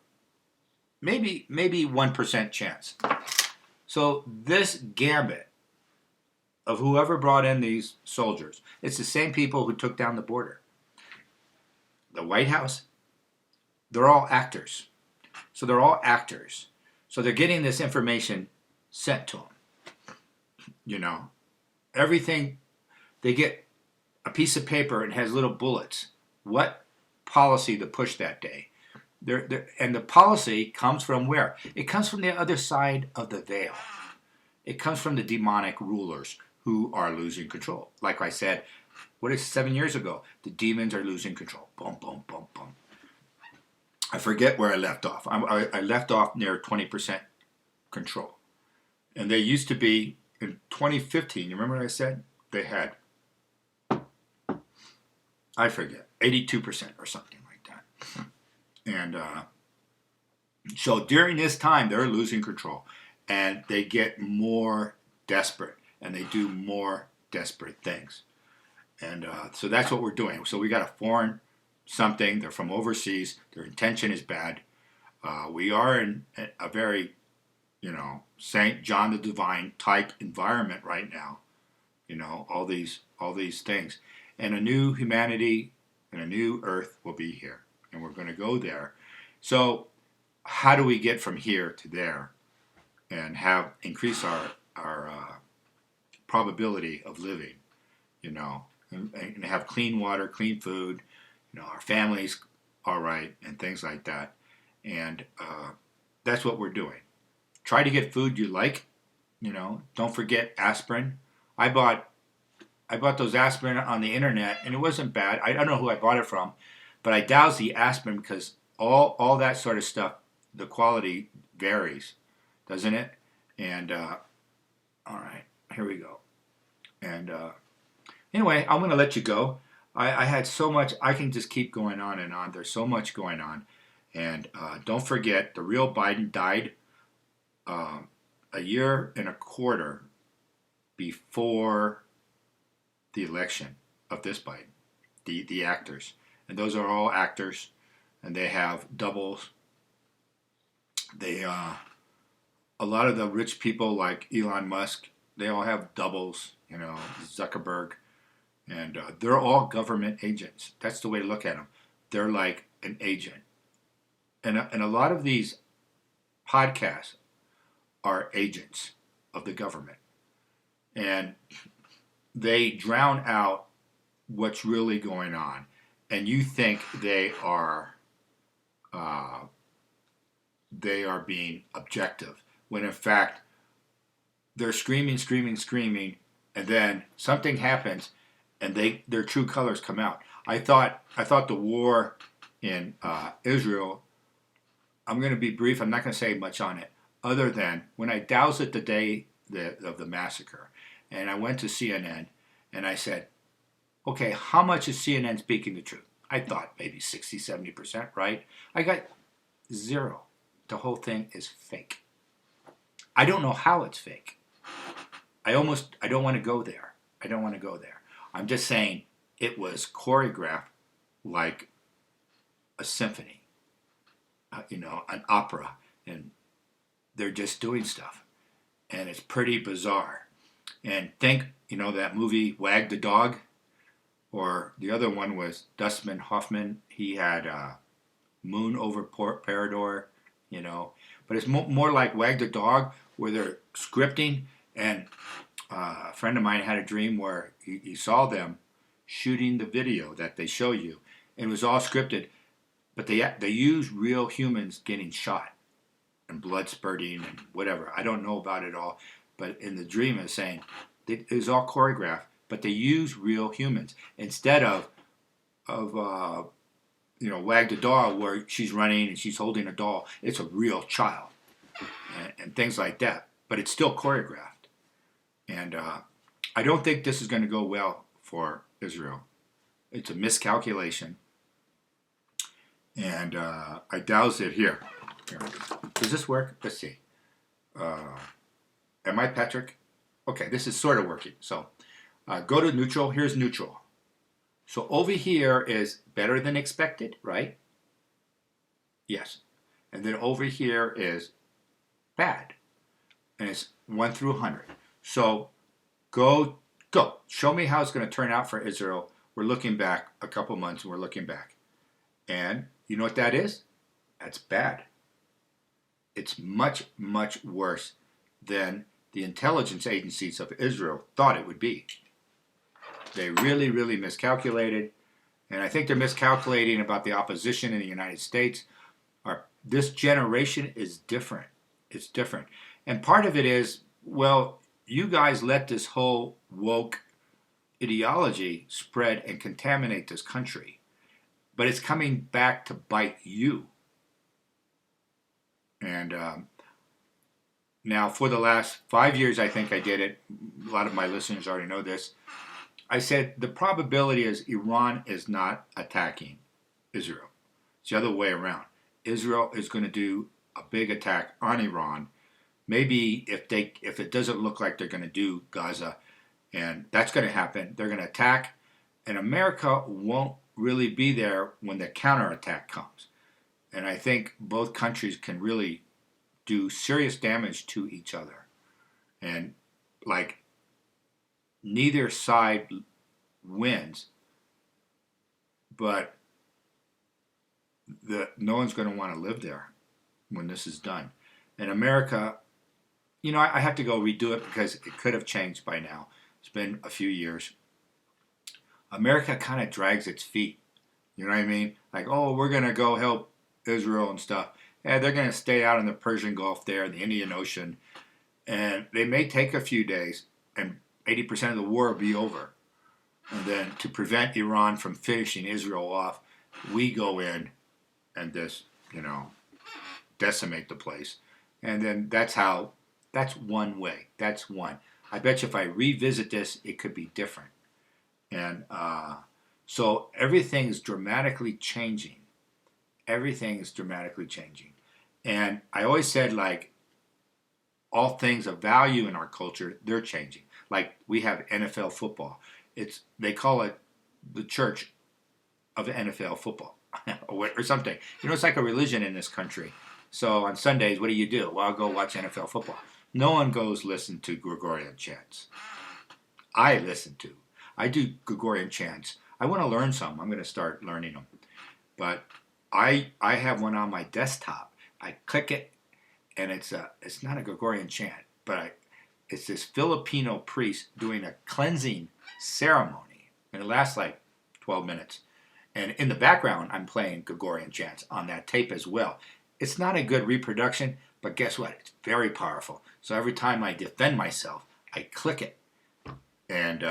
Maybe 1% chance. So this gambit of whoever brought in these soldiers, it's the same people who took down the border. The White House, they're all actors. So they're all actors. So they're getting this information sent to them. You know, everything, they get a piece of paper and has little bullets. What policy to push that day. And the policy comes from where? It comes from the other side of the veil. It comes from the demonic rulers who are losing control. Like I said, 7 years ago? The demons are losing control. Boom, boom, boom, boom. I forget where I left off. I left off near 20% control. And they used to be, in 2015, you remember what I said? They had, I forget, 82% or something like that. And so during this time, they're losing control. And they get more desperate. And they do more desperate things. And so that's what we're doing. So we got a foreign something. They're from overseas. Their intention is bad. We are in a very, Saint John the Divine type environment right now. All these things. And a new humanity and a new earth will be here. And we're going to go there. So how do we get from here to there and increase our probability of living, and have clean water, clean food, our families all right, and things like that. And that's what we're doing. Try to get food you like. Don't forget aspirin. I bought those aspirin on the internet, and it wasn't bad. I don't know who I bought it from, but I doused the aspirin because all that sort of stuff, the quality varies, doesn't it? And all right, here we go. And anyway, I'm going to let you go. I had so much. I can just keep going on and on. There's so much going on. And don't forget, the real Biden died a year and a quarter before the election of this Biden, the actors. And those are all actors, and they have doubles. They, a lot of the rich people like Elon Musk, they all have doubles, Zuckerberg. And they're all government agents. That's the way to look at them. They're like an agent. And a lot of these podcasts are agents of the government. And they drown out what's really going on. And you think they are being objective, when in fact they're screaming, and then something happens, and their true colors come out. I thought the war in Israel. I'm going to be brief. I'm not going to say much on it, other than when I doused it the day of the massacre, and I went to CNN, and I said, okay, how much is CNN speaking the truth? I thought maybe 60, 70%, right? I got 0. The whole thing is fake. I don't know how it's fake. I don't want to go there. I'm just saying it was choreographed like a symphony, an opera, and they're just doing stuff. And it's pretty bizarre. And think, that movie Wag the Dog, or the other one was Dustin Hoffman. He had Moon over Parador, But it's more like Wag the Dog, where they're scripting. And a friend of mine had a dream where he saw them shooting the video that they show you. and it was all scripted. But they used real humans getting shot and blood spurting and whatever. I don't know about it all, but in the dream it's saying it was all choreographed. But they used real humans instead of Wag the Doll, where she's running and she's holding a doll. It's a real child and things like that. But it's still choreographed, and I don't think this is going to go well for Israel. It's a miscalculation. And I doused it here. Does this work? Let's see. Am I Patrick? Okay, this is sort of working. So go to neutral. Here's neutral. So over here is better than expected, right? Yes. And then over here is bad. And it's 1 through 100. So go. Show me how it's going to turn out for Israel. We're looking back a couple months and we're looking back. And you know what that is? That's bad. It's much, much worse than the intelligence agencies of Israel thought it would be. They really, really miscalculated. And I think they're miscalculating about the opposition in the United States. This generation is different. It's different. And part of it is, well, you guys let this whole woke ideology spread and contaminate this country. But it's coming back to bite you. And now for the last 5 years, I think I did it. A lot of my listeners already know this. I said the probability is Iran is not attacking Israel. It's the other way around. Israel is going to do a big attack on Iran. Maybe if it doesn't look like they're going to do Gaza, and that's going to happen, they're going to attack, and America won't really be there when the counterattack comes. And I think both countries can really do serious damage to each other. And like neither side wins, but no one's going to want to live there when this is done. And America, I have to go redo it because it could have changed by now. It's been a few years. America kind of drags its feet. You know what I mean? Like, oh, we're going to go help Israel and stuff. Yeah, they're going to stay out in the Persian Gulf there, the Indian Ocean. And they may take a few days, and 80% of the war will be over. And then to prevent Iran from finishing Israel off, we go in and just, decimate the place. And then that's one way. That's one. I bet you if I revisit this, it could be different. And so everything is dramatically changing. Everything is dramatically changing. And I always said, like, all things of value in our culture, they're changing. Like, we have NFL football. They call it the church of NFL football or something. It's like a religion in this country. So on Sundays, what do? Well, I'll go watch NFL football. No one goes listen to Gregorian chants. I do Gregorian chants. I want to learn some. I'm going to start learning them. But I have one on my desktop. I click it, and it's not a Gregorian chant, but it's this Filipino priest doing a cleansing ceremony, and it lasts like 12 minutes. And in the background, I'm playing Gregorian chants on that tape as well. It's not a good reproduction, but guess what? It's very powerful. So every time I defend myself, I click it. And,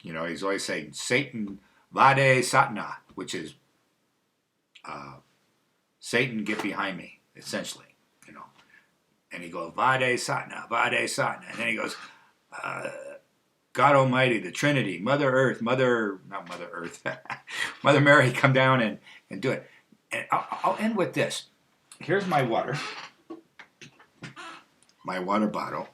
he's always saying, Satan, vade satana, which is, Satan, get behind me, essentially, And he goes, vade satana, vade satana. And then he goes, God Almighty, the Trinity, Mother Mary, come down and do it. And I'll end with this. Here's my water bottle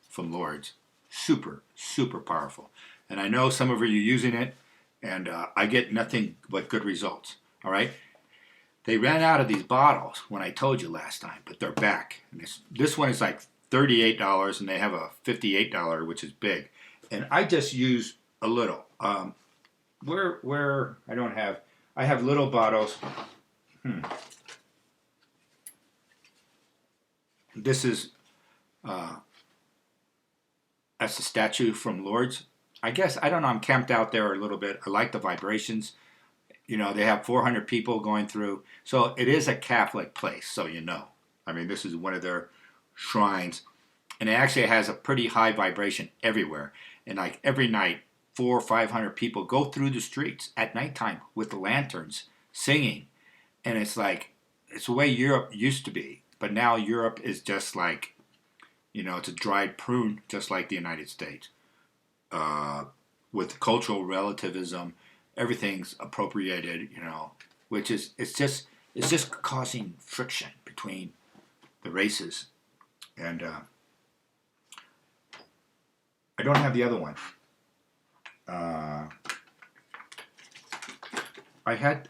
from Lourdes. Super, super powerful. And I know some of you are using it, and I get nothing but good results. All right? They ran out of these bottles when I told you last time, but they're back. And this one is like $38, and they have a $58, which is big. And I just use a little. I have little bottles. This is, that's the statue from Lourdes. I guess, I don't know, I'm camped out there a little bit. I like the vibrations. They have 400 people going through. So it is a Catholic place, so you know. I mean, this is one of their shrines. And it actually has a pretty high vibration everywhere. And like every night, 400 or 500 people go through the streets at nighttime with the lanterns singing. And it's like, it's the way Europe used to be. But now Europe is just like, it's a dried prune, just like the United States. With cultural relativism, everything's appropriated, which is it's just causing friction between the races. And I don't have the other one.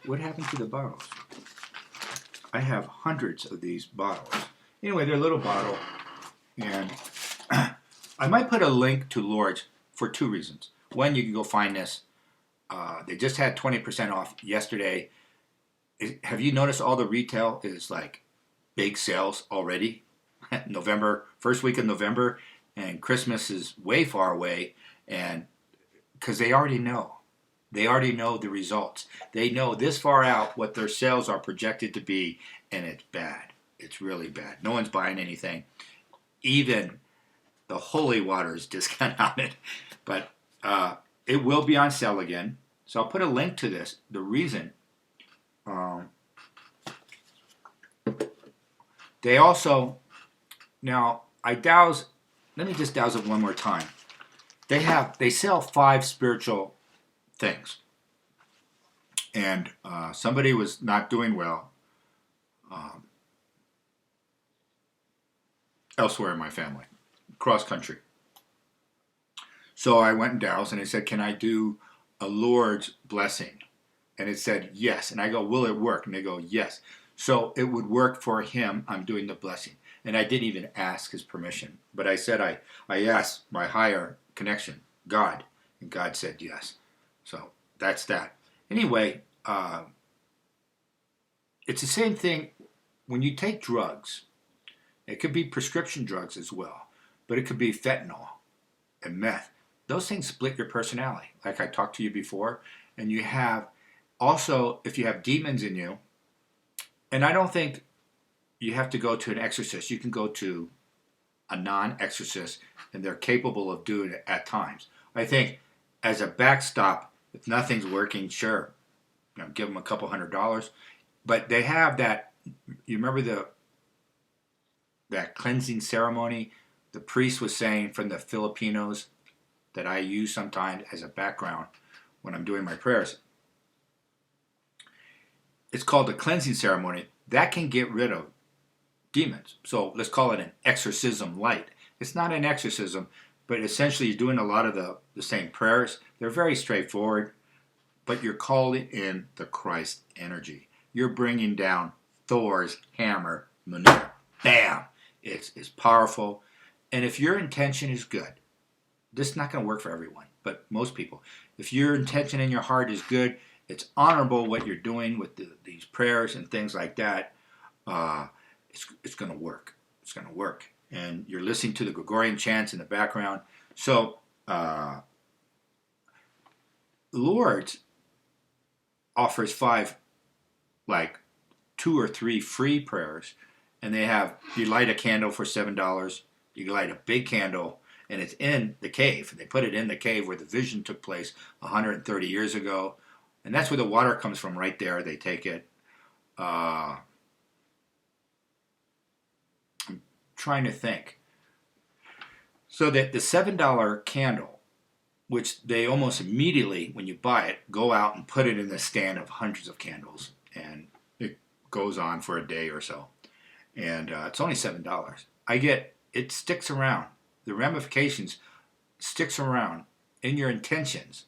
What happened to the bottles? I have hundreds of these bottles. Anyway, they're a little bottle, and I might put a link to Lourdes for two reasons. One, you can go find this. They just had 20% off yesterday. Have you noticed all the retail is like big sales already? November, first week of November, and Christmas is way far away, and because they already know. They already know the results. They know this far out what their sales are projected to be, and it's bad. It's really bad. No one's buying anything. Even the holy water is discounted. But it will be on sale again. So I'll put a link to this. The reason. They also, now I douse, let me just douse it one more time. They sell 5 spiritual things. And somebody was not doing well elsewhere in my family, cross country. So I went and doused, and it said, can I do a Lourdes blessing? And it said, yes. And I go, will it work? And they go, yes. So it would work for him. I'm doing the blessing. And I didn't even ask his permission. But I said, I asked my higher connection, God. And God said yes. So that's that. Anyway, it's the same thing when you take drugs. It could be prescription drugs as well. But it could be fentanyl and meth. Those things split your personality, like I talked to you before. And you have, also, if you have demons in you, and I don't think you have to go to an exorcist. You can go to a non-exorcist, and they're capable of doing it at times. I think as a backstop, if nothing's working, sure, give them a couple $100. But they have that, you remember that cleansing ceremony the priest was saying from the Filipinos that I use sometimes as a background when I'm doing my prayers. It's called the cleansing ceremony. That can get rid of demons. So let's call it an exorcism light. It's not an exorcism, but essentially you're doing a lot of the same prayers. They're very straightforward, but you're calling in the Christ energy. You're bringing down Thor's hammer manure. Bam! It's powerful. And if your intention is good, this is not going to work for everyone, but most people. If your intention in your heart is good, it's honorable what you're doing with these prayers and things like that, it's going to work. It's going to work. And you're listening to the Gregorian chants in the background. So, Lourdes offers 5, like 2 or 3 free prayers. And they have, you light a candle for $7. You light a big candle, and it's in the cave. They put it in the cave where the vision took place 130 years ago. And that's where the water comes from, right there. They take it. I'm trying to think. So that the $7 candle, which they almost immediately, when you buy it, go out and put it in the stand of hundreds of candles. And it goes on for a day or so. And it's only $7. It sticks around. The ramifications sticks around in your intentions,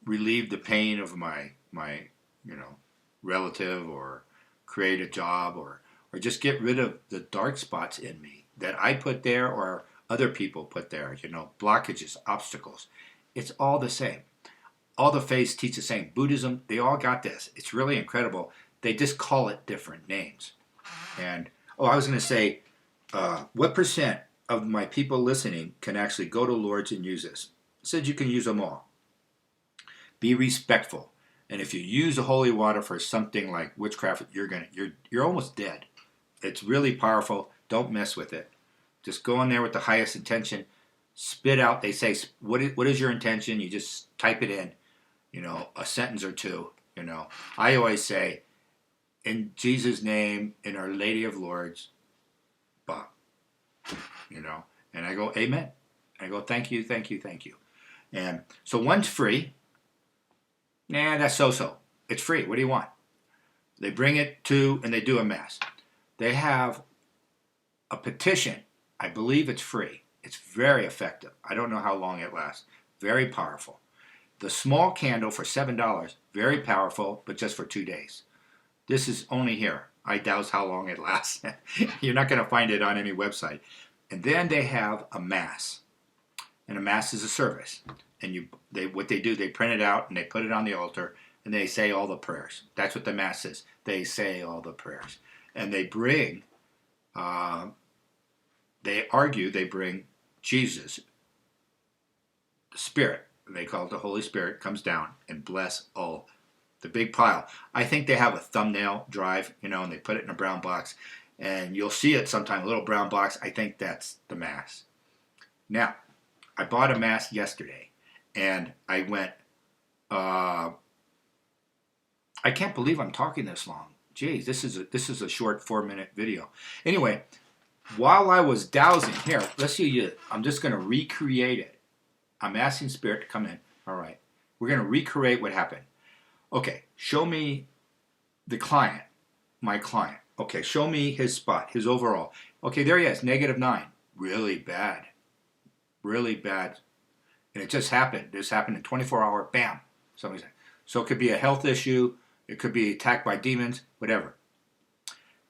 relieve the pain of my relative, or create a job, or just get rid of the dark spots in me that I put there or other people put there, blockages, obstacles. It's all the same. All the faiths teach the same. Buddhism, they all got this. It's really incredible. They just call it different names. And, I was going to say, what percent of my people listening can actually go to Lourdes and use this? It said you can use them all. Be respectful. And if you use the holy water for something like witchcraft, you're almost dead. It's really powerful. Don't mess with it. Just go in there with the highest intention. Spit out. They say, what is your intention? You just type it in, a sentence or two. I always say, in Jesus' name, in Our Lady of Lourdes, Bob. And I go, amen. I go, thank you, thank you, thank you. And so one's free. Nah, that's so-so. It's free. What do you want? They bring it to, and they do a mass. They have a petition. I believe it's free. It's very effective. I don't know how long it lasts. Very powerful. The small candle for $7, very powerful, but just for 2 days. This is only here. I doubt how long it lasts. You're not going to find it on any website. And then they have a mass. And a mass is a service. And what they do, they print it out and they put it on the altar and they say all the prayers. That's what the mass is. They say all the prayers. And they bring, they bring Jesus, the Spirit. They call it the Holy Spirit, comes down and bless all the big pile. I think they have a thumbnail drive, and they put it in a brown box. And you'll see it sometime, a little brown box. I think that's the mass. Now, I bought a mass yesterday. And I went, I can't believe I'm talking this long. Geez, this is a short 4-minute video. Anyway, while I was dowsing, here, let's see, I'm just going to recreate it. I'm asking Spirit to come in. All right. We're going to recreate what happened. Okay, show me the client, my client. Okay, show me his spot, his overall. Okay, there he is, -9. Really bad. Really bad. And it just happened. This happened in 24-hour, bam. Somebody's like, so it could be a health issue. It could be attacked by demons, whatever.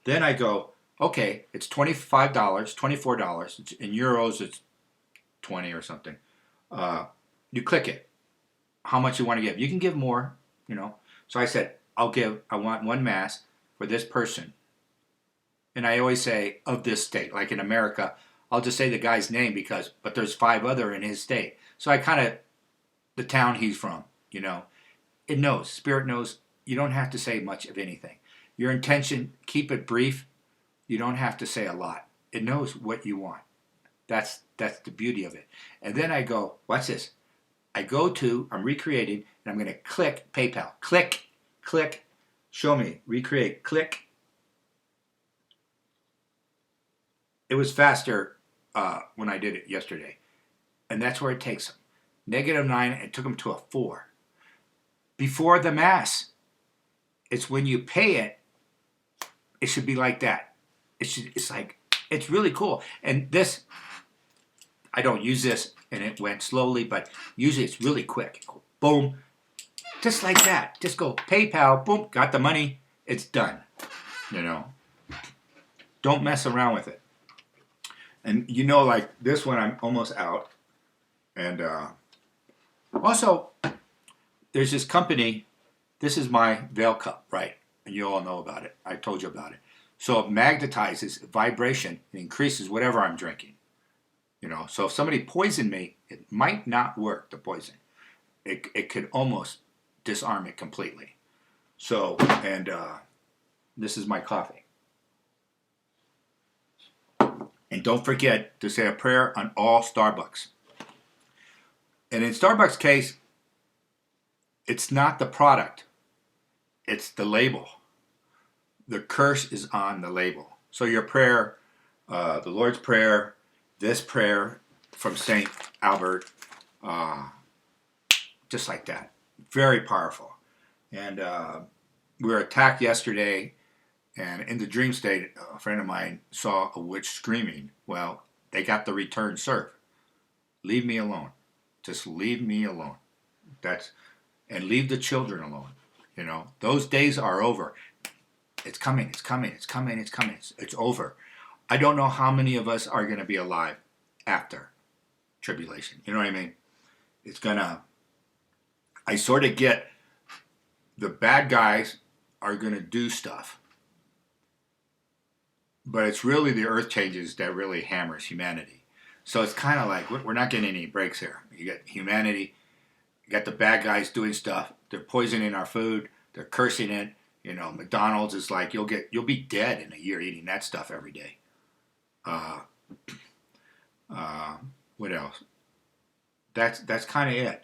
Then I go, okay, it's $25, $24. In euros, it's 20 or something. You click it. How much you want to give. You can give more, So I said, I want one mass for this person. And I always say, of this state. Like in America, I'll just say the guy's name but there's 5 other in his state. So I the town he's from, It knows, Spirit knows, you don't have to say much of anything. Your intention, keep it brief. You don't have to say a lot. It knows what you want. That's the beauty of it. And then I go, watch this. I'm recreating, and I'm going to click PayPal. Click, show me, recreate, click. It was faster when I did it yesterday. And that's where it takes them. -9, and it took them to a 4. Before the Mass, it's when you pay it, it should be like that. It's really cool. And this, I don't use this, and it went slowly, but usually it's really quick. Boom. Just like that. Just go PayPal, boom, got the money, it's done. Don't mess around with it. And like this one, I'm almost out. And also, there's this company, this is my Veil Cup, right? And you all know about it. I told you about it. So it magnetizes vibration and increases whatever I'm drinking. So if somebody poisoned me, it might not work, the poison. It could almost disarm it completely. So, and this is my coffee. And don't forget to say a prayer on all Starbucks. And in Starbucks' case, it's not the product. It's the label. The curse is on the label. So your prayer, the Lord's Prayer, this prayer from St. Albert, just like that. Very powerful. And we were attacked yesterday, and in the dream state, a friend of mine saw a witch screaming. Well, they got the return serve. Leave me alone. Just leave me alone. And leave the children alone. Those days are over. It's coming, it's coming, it's coming, it's coming. It's over. I don't know how many of us are going to be alive after tribulation. You know what I mean? I sort of get the bad guys are going to do stuff. But it's really the earth changes that really hammers humanity. So it's kind of like, we're not getting any breaks here. You get humanity, You got the bad guys doing stuff. They're poisoning our food. They're cursing it. You know, McDonald's is like you'll be dead in a year eating that stuff every day. Uh, uh, what else? That's kind of it.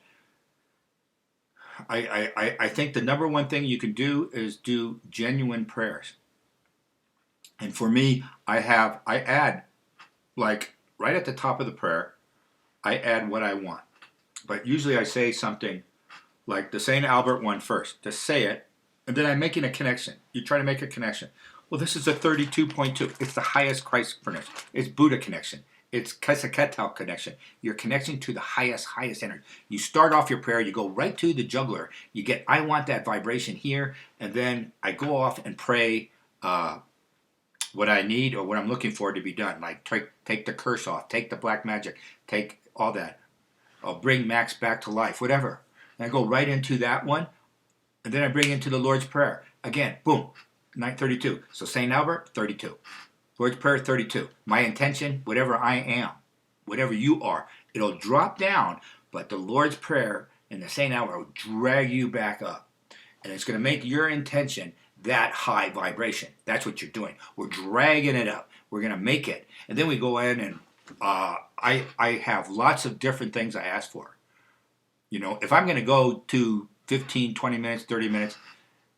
I think the number one thing you can do is do genuine prayers. And for me, I add, like, right at the top of the prayer, I add what I want. But usually I say something like the St. Albert one first, to say it, and then I'm making a connection. You try to make a connection. Well, this is a 32.2. It's the highest Christ connection. It's Buddha connection. It's Kesakatal connection. You're connecting to the highest energy. You start off your prayer, you go right to the jugular. You get, I want that vibration here, and then I go off and pray what I need or what I'm looking for to be done. Like take the curse off, take the black magic, take all that. I'll bring Max back to life, whatever. And I go right into that one, and then I bring into the Lord's Prayer. Again, boom, 932. So St. Albert, 32. Lord's Prayer, 32. My intention, whatever I am, whatever you are, it'll drop down, but the Lord's Prayer and the St. Albert will drag you back up. And it's going to make your intention that high vibration. That's what you're doing. We're dragging it up. We're going to make it. And then we go in and I have lots of different things I ask for. You know, if I'm going to go to 15, 20 minutes, 30 minutes,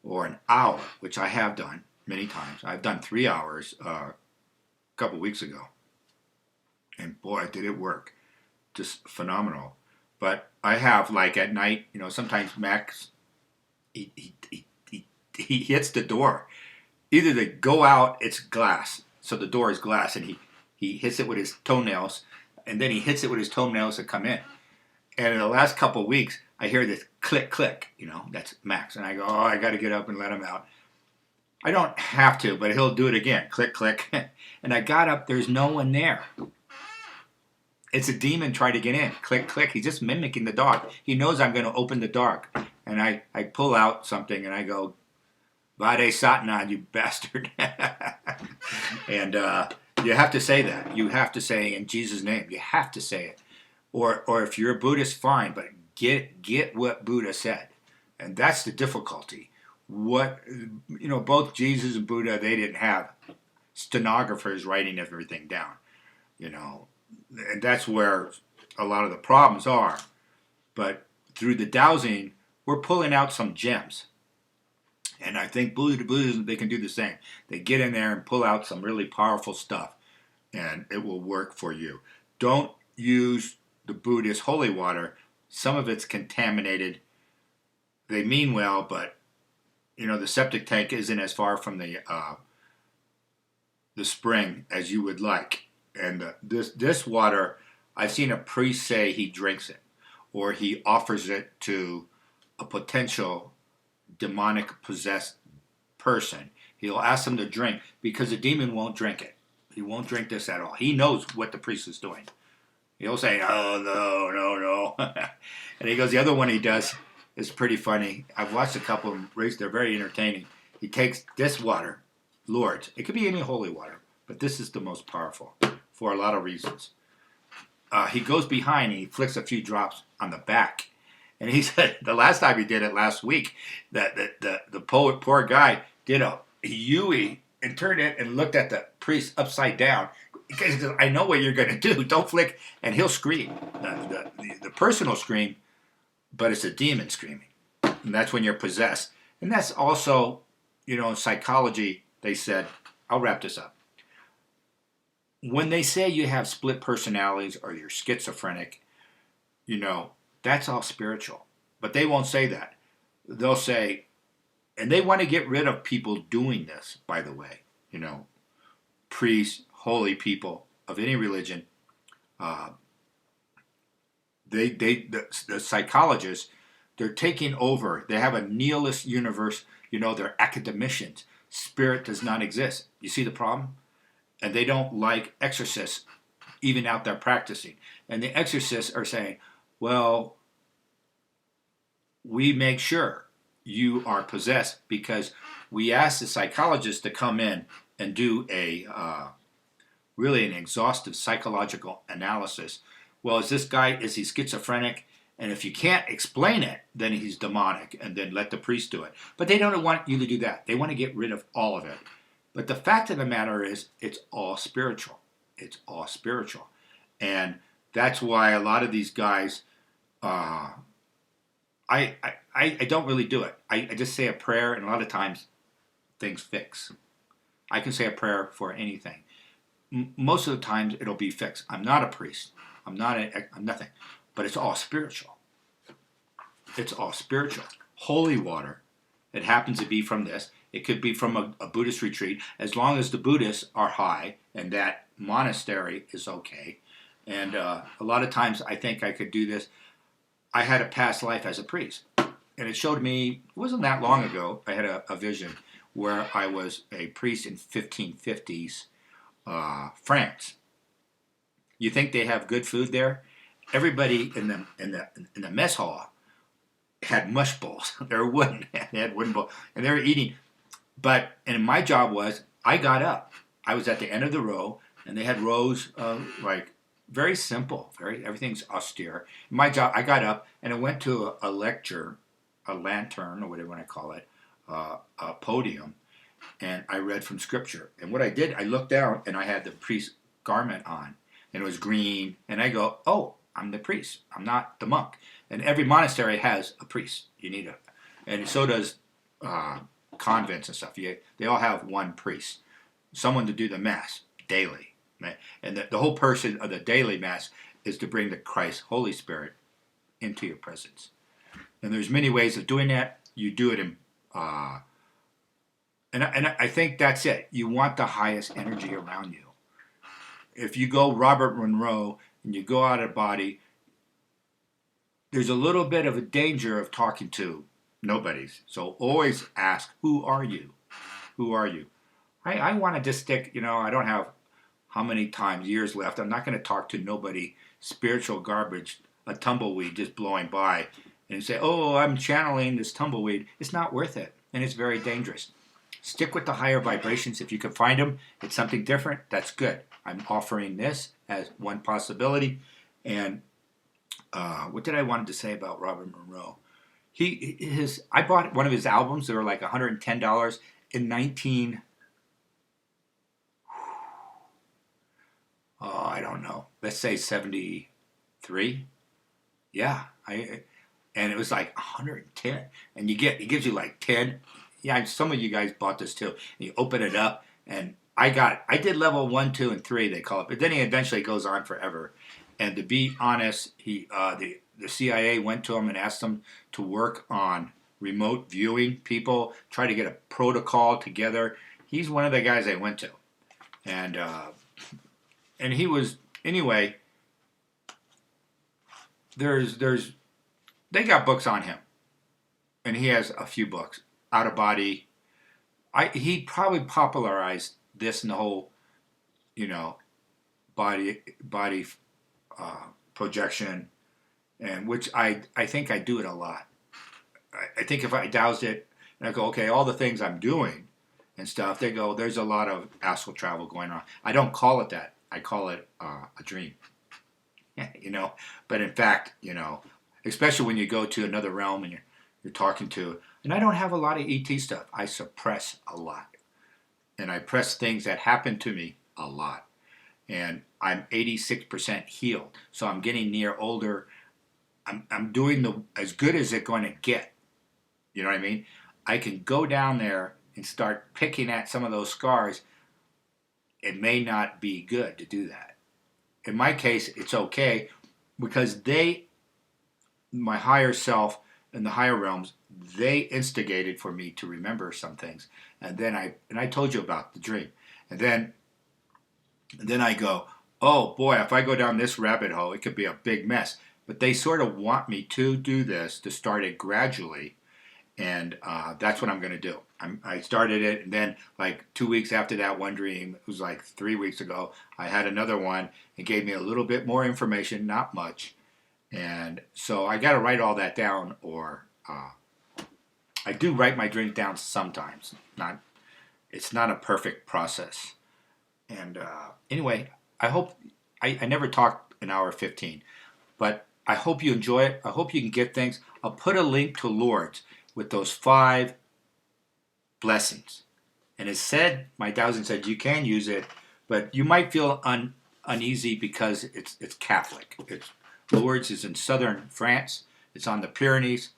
or an hour, which I have done many times. I've done 3 hours a couple weeks ago. And boy, did it work. Just phenomenal. But I have, like, at night, you know, sometimes Max, he hits the door. Either they go out, it's glass. So the door is glass, and he hits it with his toenails, and then he hits it with his toenails to come in. And in the last couple of weeks, I hear this click, click, you know, that's Max. And I go, oh, I got to get up and let him out. I don't have to, but he'll do it again. Click, click. And I got up, there's no one there. It's a demon trying to get in. Click, click. He's just mimicking the dog. He knows I'm going to open the door. And I pull out something and I go, Vade Satana, you bastard. And you have to say that. You have to say in Jesus' name. You have to say it. Or if you're a Buddhist, fine, but get what Buddha said. And that's the difficulty. What, you know, both Jesus and Buddha, they didn't have stenographers writing everything down, you know. And that's where a lot of the problems are. But through the Dowsing, we're pulling out some gems. And I think Buddhism, they can do the same. They get in there and pull out some really powerful stuff, and it will work for you. Don't use the Buddhist holy water. Some of it's contaminated. They mean well, but you know the septic tank isn't as far from the spring as you would like. And this water, I've seen a priest say he drinks it, or he offers it to a potential demonic possessed person. He'll ask them to drink because the demon won't drink it. He won't drink this at all. He knows what the priest is doing. He'll say, oh, no. And he goes, the other one he does is pretty funny. I've watched a couple of them. They're very entertaining. He takes this water, Lourdes. It could be any holy water, but this is the most powerful for a lot of reasons. He goes behind and he flicks a few drops on the back. And he said the last time he did it last week, that the poor guy did a Yui and turned it and looked at the priest upside down. Because he says, I know what you're going to do. Don't flick. And he'll scream. The person will scream, but it's a demon screaming. And that's when you're possessed. And that's also, you know, in psychology, they said, I'll wrap this up. When they say you have split personalities or you're schizophrenic, you know, that's all spiritual. But they won't say that. They'll say, and they want to get rid of people doing this, by the way. You know, priests, holy people of any religion. The psychologists, they're taking over. They have a nihilist universe. You know, they're academicians. Spirit does not exist. You see the problem? And they don't like exorcists even out there practicing. And the exorcists are saying, well, we make sure you are possessed because we ask the psychologist to come in and do a really an exhaustive psychological analysis. Well, is he schizophrenic? And if you can't explain it, then he's demonic, and then let the priest do it. But they don't want you to do that. They want to get rid of all of it. But the fact of the matter is, it's all spiritual. It's all spiritual. And that's why a lot of these guys, I don't really do it. I just say a prayer, and a lot of times things fix. I can say a prayer for anything. Most of the times it'll be fixed. I'm not a priest. I'm nothing. But it's all spiritual. It's all spiritual. Holy water. It happens to be from this. It could be from a Buddhist retreat, as long as the Buddhists are high and that monastery is okay. And a lot of times I think I could do this. I had a past life as a priest. And it showed me, it wasn't that long ago, I had a vision where I was a priest in 1550s France. You think they have good food there? Everybody in the mess hall had mush bowls. They were wooden. They had wooden bowls, and they were eating. And my job was, I got up. I was at the end of the row, and they had rows of like very simple, everything's austere. My job, I got up and I went to a lecture, a lantern or whatever you want to call it, a podium, and I read from scripture. And what I did, I looked down and I had the priest garment on, and it was green. And I go, oh, I'm the priest. I'm not the monk. And every monastery has a priest. You need a, and so does convents and stuff. They all have one priest, someone to do the mass daily. Right? And the whole person of the daily mass is to bring the Christ, Holy Spirit, into your presence. And there's many ways of doing that. You do it in, and I think that's it. You want the highest energy around you. If you go Robert Monroe and you go out of body, there's a little bit of a danger of talking to nobodies. So always ask, who are you? Who are you? I want to just stick, I don't have how many years left. I'm not going to talk to nobody, spiritual garbage, a tumbleweed just blowing by, and say, oh, I'm channeling this tumbleweed. It's not worth it, and it's very dangerous. Stick with the higher vibrations. If you can find them, it's something different, that's good. I'm offering this as one possibility. And what did I wanted to say about Robert Monroe? I bought one of his albums. They were like $110 in I don't know. Let's say 73. Yeah, and it was like 110, and it gives you like 10. Yeah, some of you guys bought this too. And you open it up, and I did level 1, 2, and 3. They call it, but then he eventually goes on forever. And to be honest, the CIA went to him and asked him to work on remote viewing people, try to get a protocol together. He's one of the guys I went to, and he was anyway. They got books on him, and he has a few books. Out of body, he probably popularized this and the whole, body projection, and which I think I do it a lot. I think if I dowsed it and I go, okay, all the things I'm doing and stuff, they go, there's a lot of astral travel going on. I don't call it that. I call it a dream. But in fact, especially when you go to another realm and you're talking to, and I don't have a lot of ET stuff. I suppress a lot, and I press things that happen to me a lot, and I'm 86% healed, so I'm getting near older. I'm doing as good as it's going to get. You know what I mean? I can go down there and start picking at some of those scars. It may not be good to do that. In my case, it's okay because my higher self and the higher realms, they instigated for me to remember some things. And then I told you about the dream. And then I go, oh boy, if I go down this rabbit hole, it could be a big mess. But they sort of want me to do this, to start it gradually. And that's what I'm going to do. I started it, and then like 2 weeks after that one dream, it was like 3 weeks ago, I had another one. It gave me a little bit more information, not much. And so I got to write all that down, or I do write my dreams down sometimes. It's not a perfect process. And anyway, I hope I never talked an hour 15, but I hope you enjoy it. I hope you can get things. I'll put a link to Lourdes with those 5 blessings. And it said, my dowsing said you can use it, but you might feel uneasy because it's Catholic. Lourdes is in southern France. It's on the Pyrenees.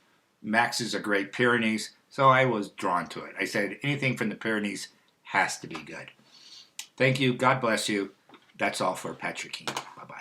Max is a great Pyrenees. So I was drawn to it. I said anything from the Pyrenees has to be good. Thank you. God bless you. That's all for Patrick King. Bye-bye.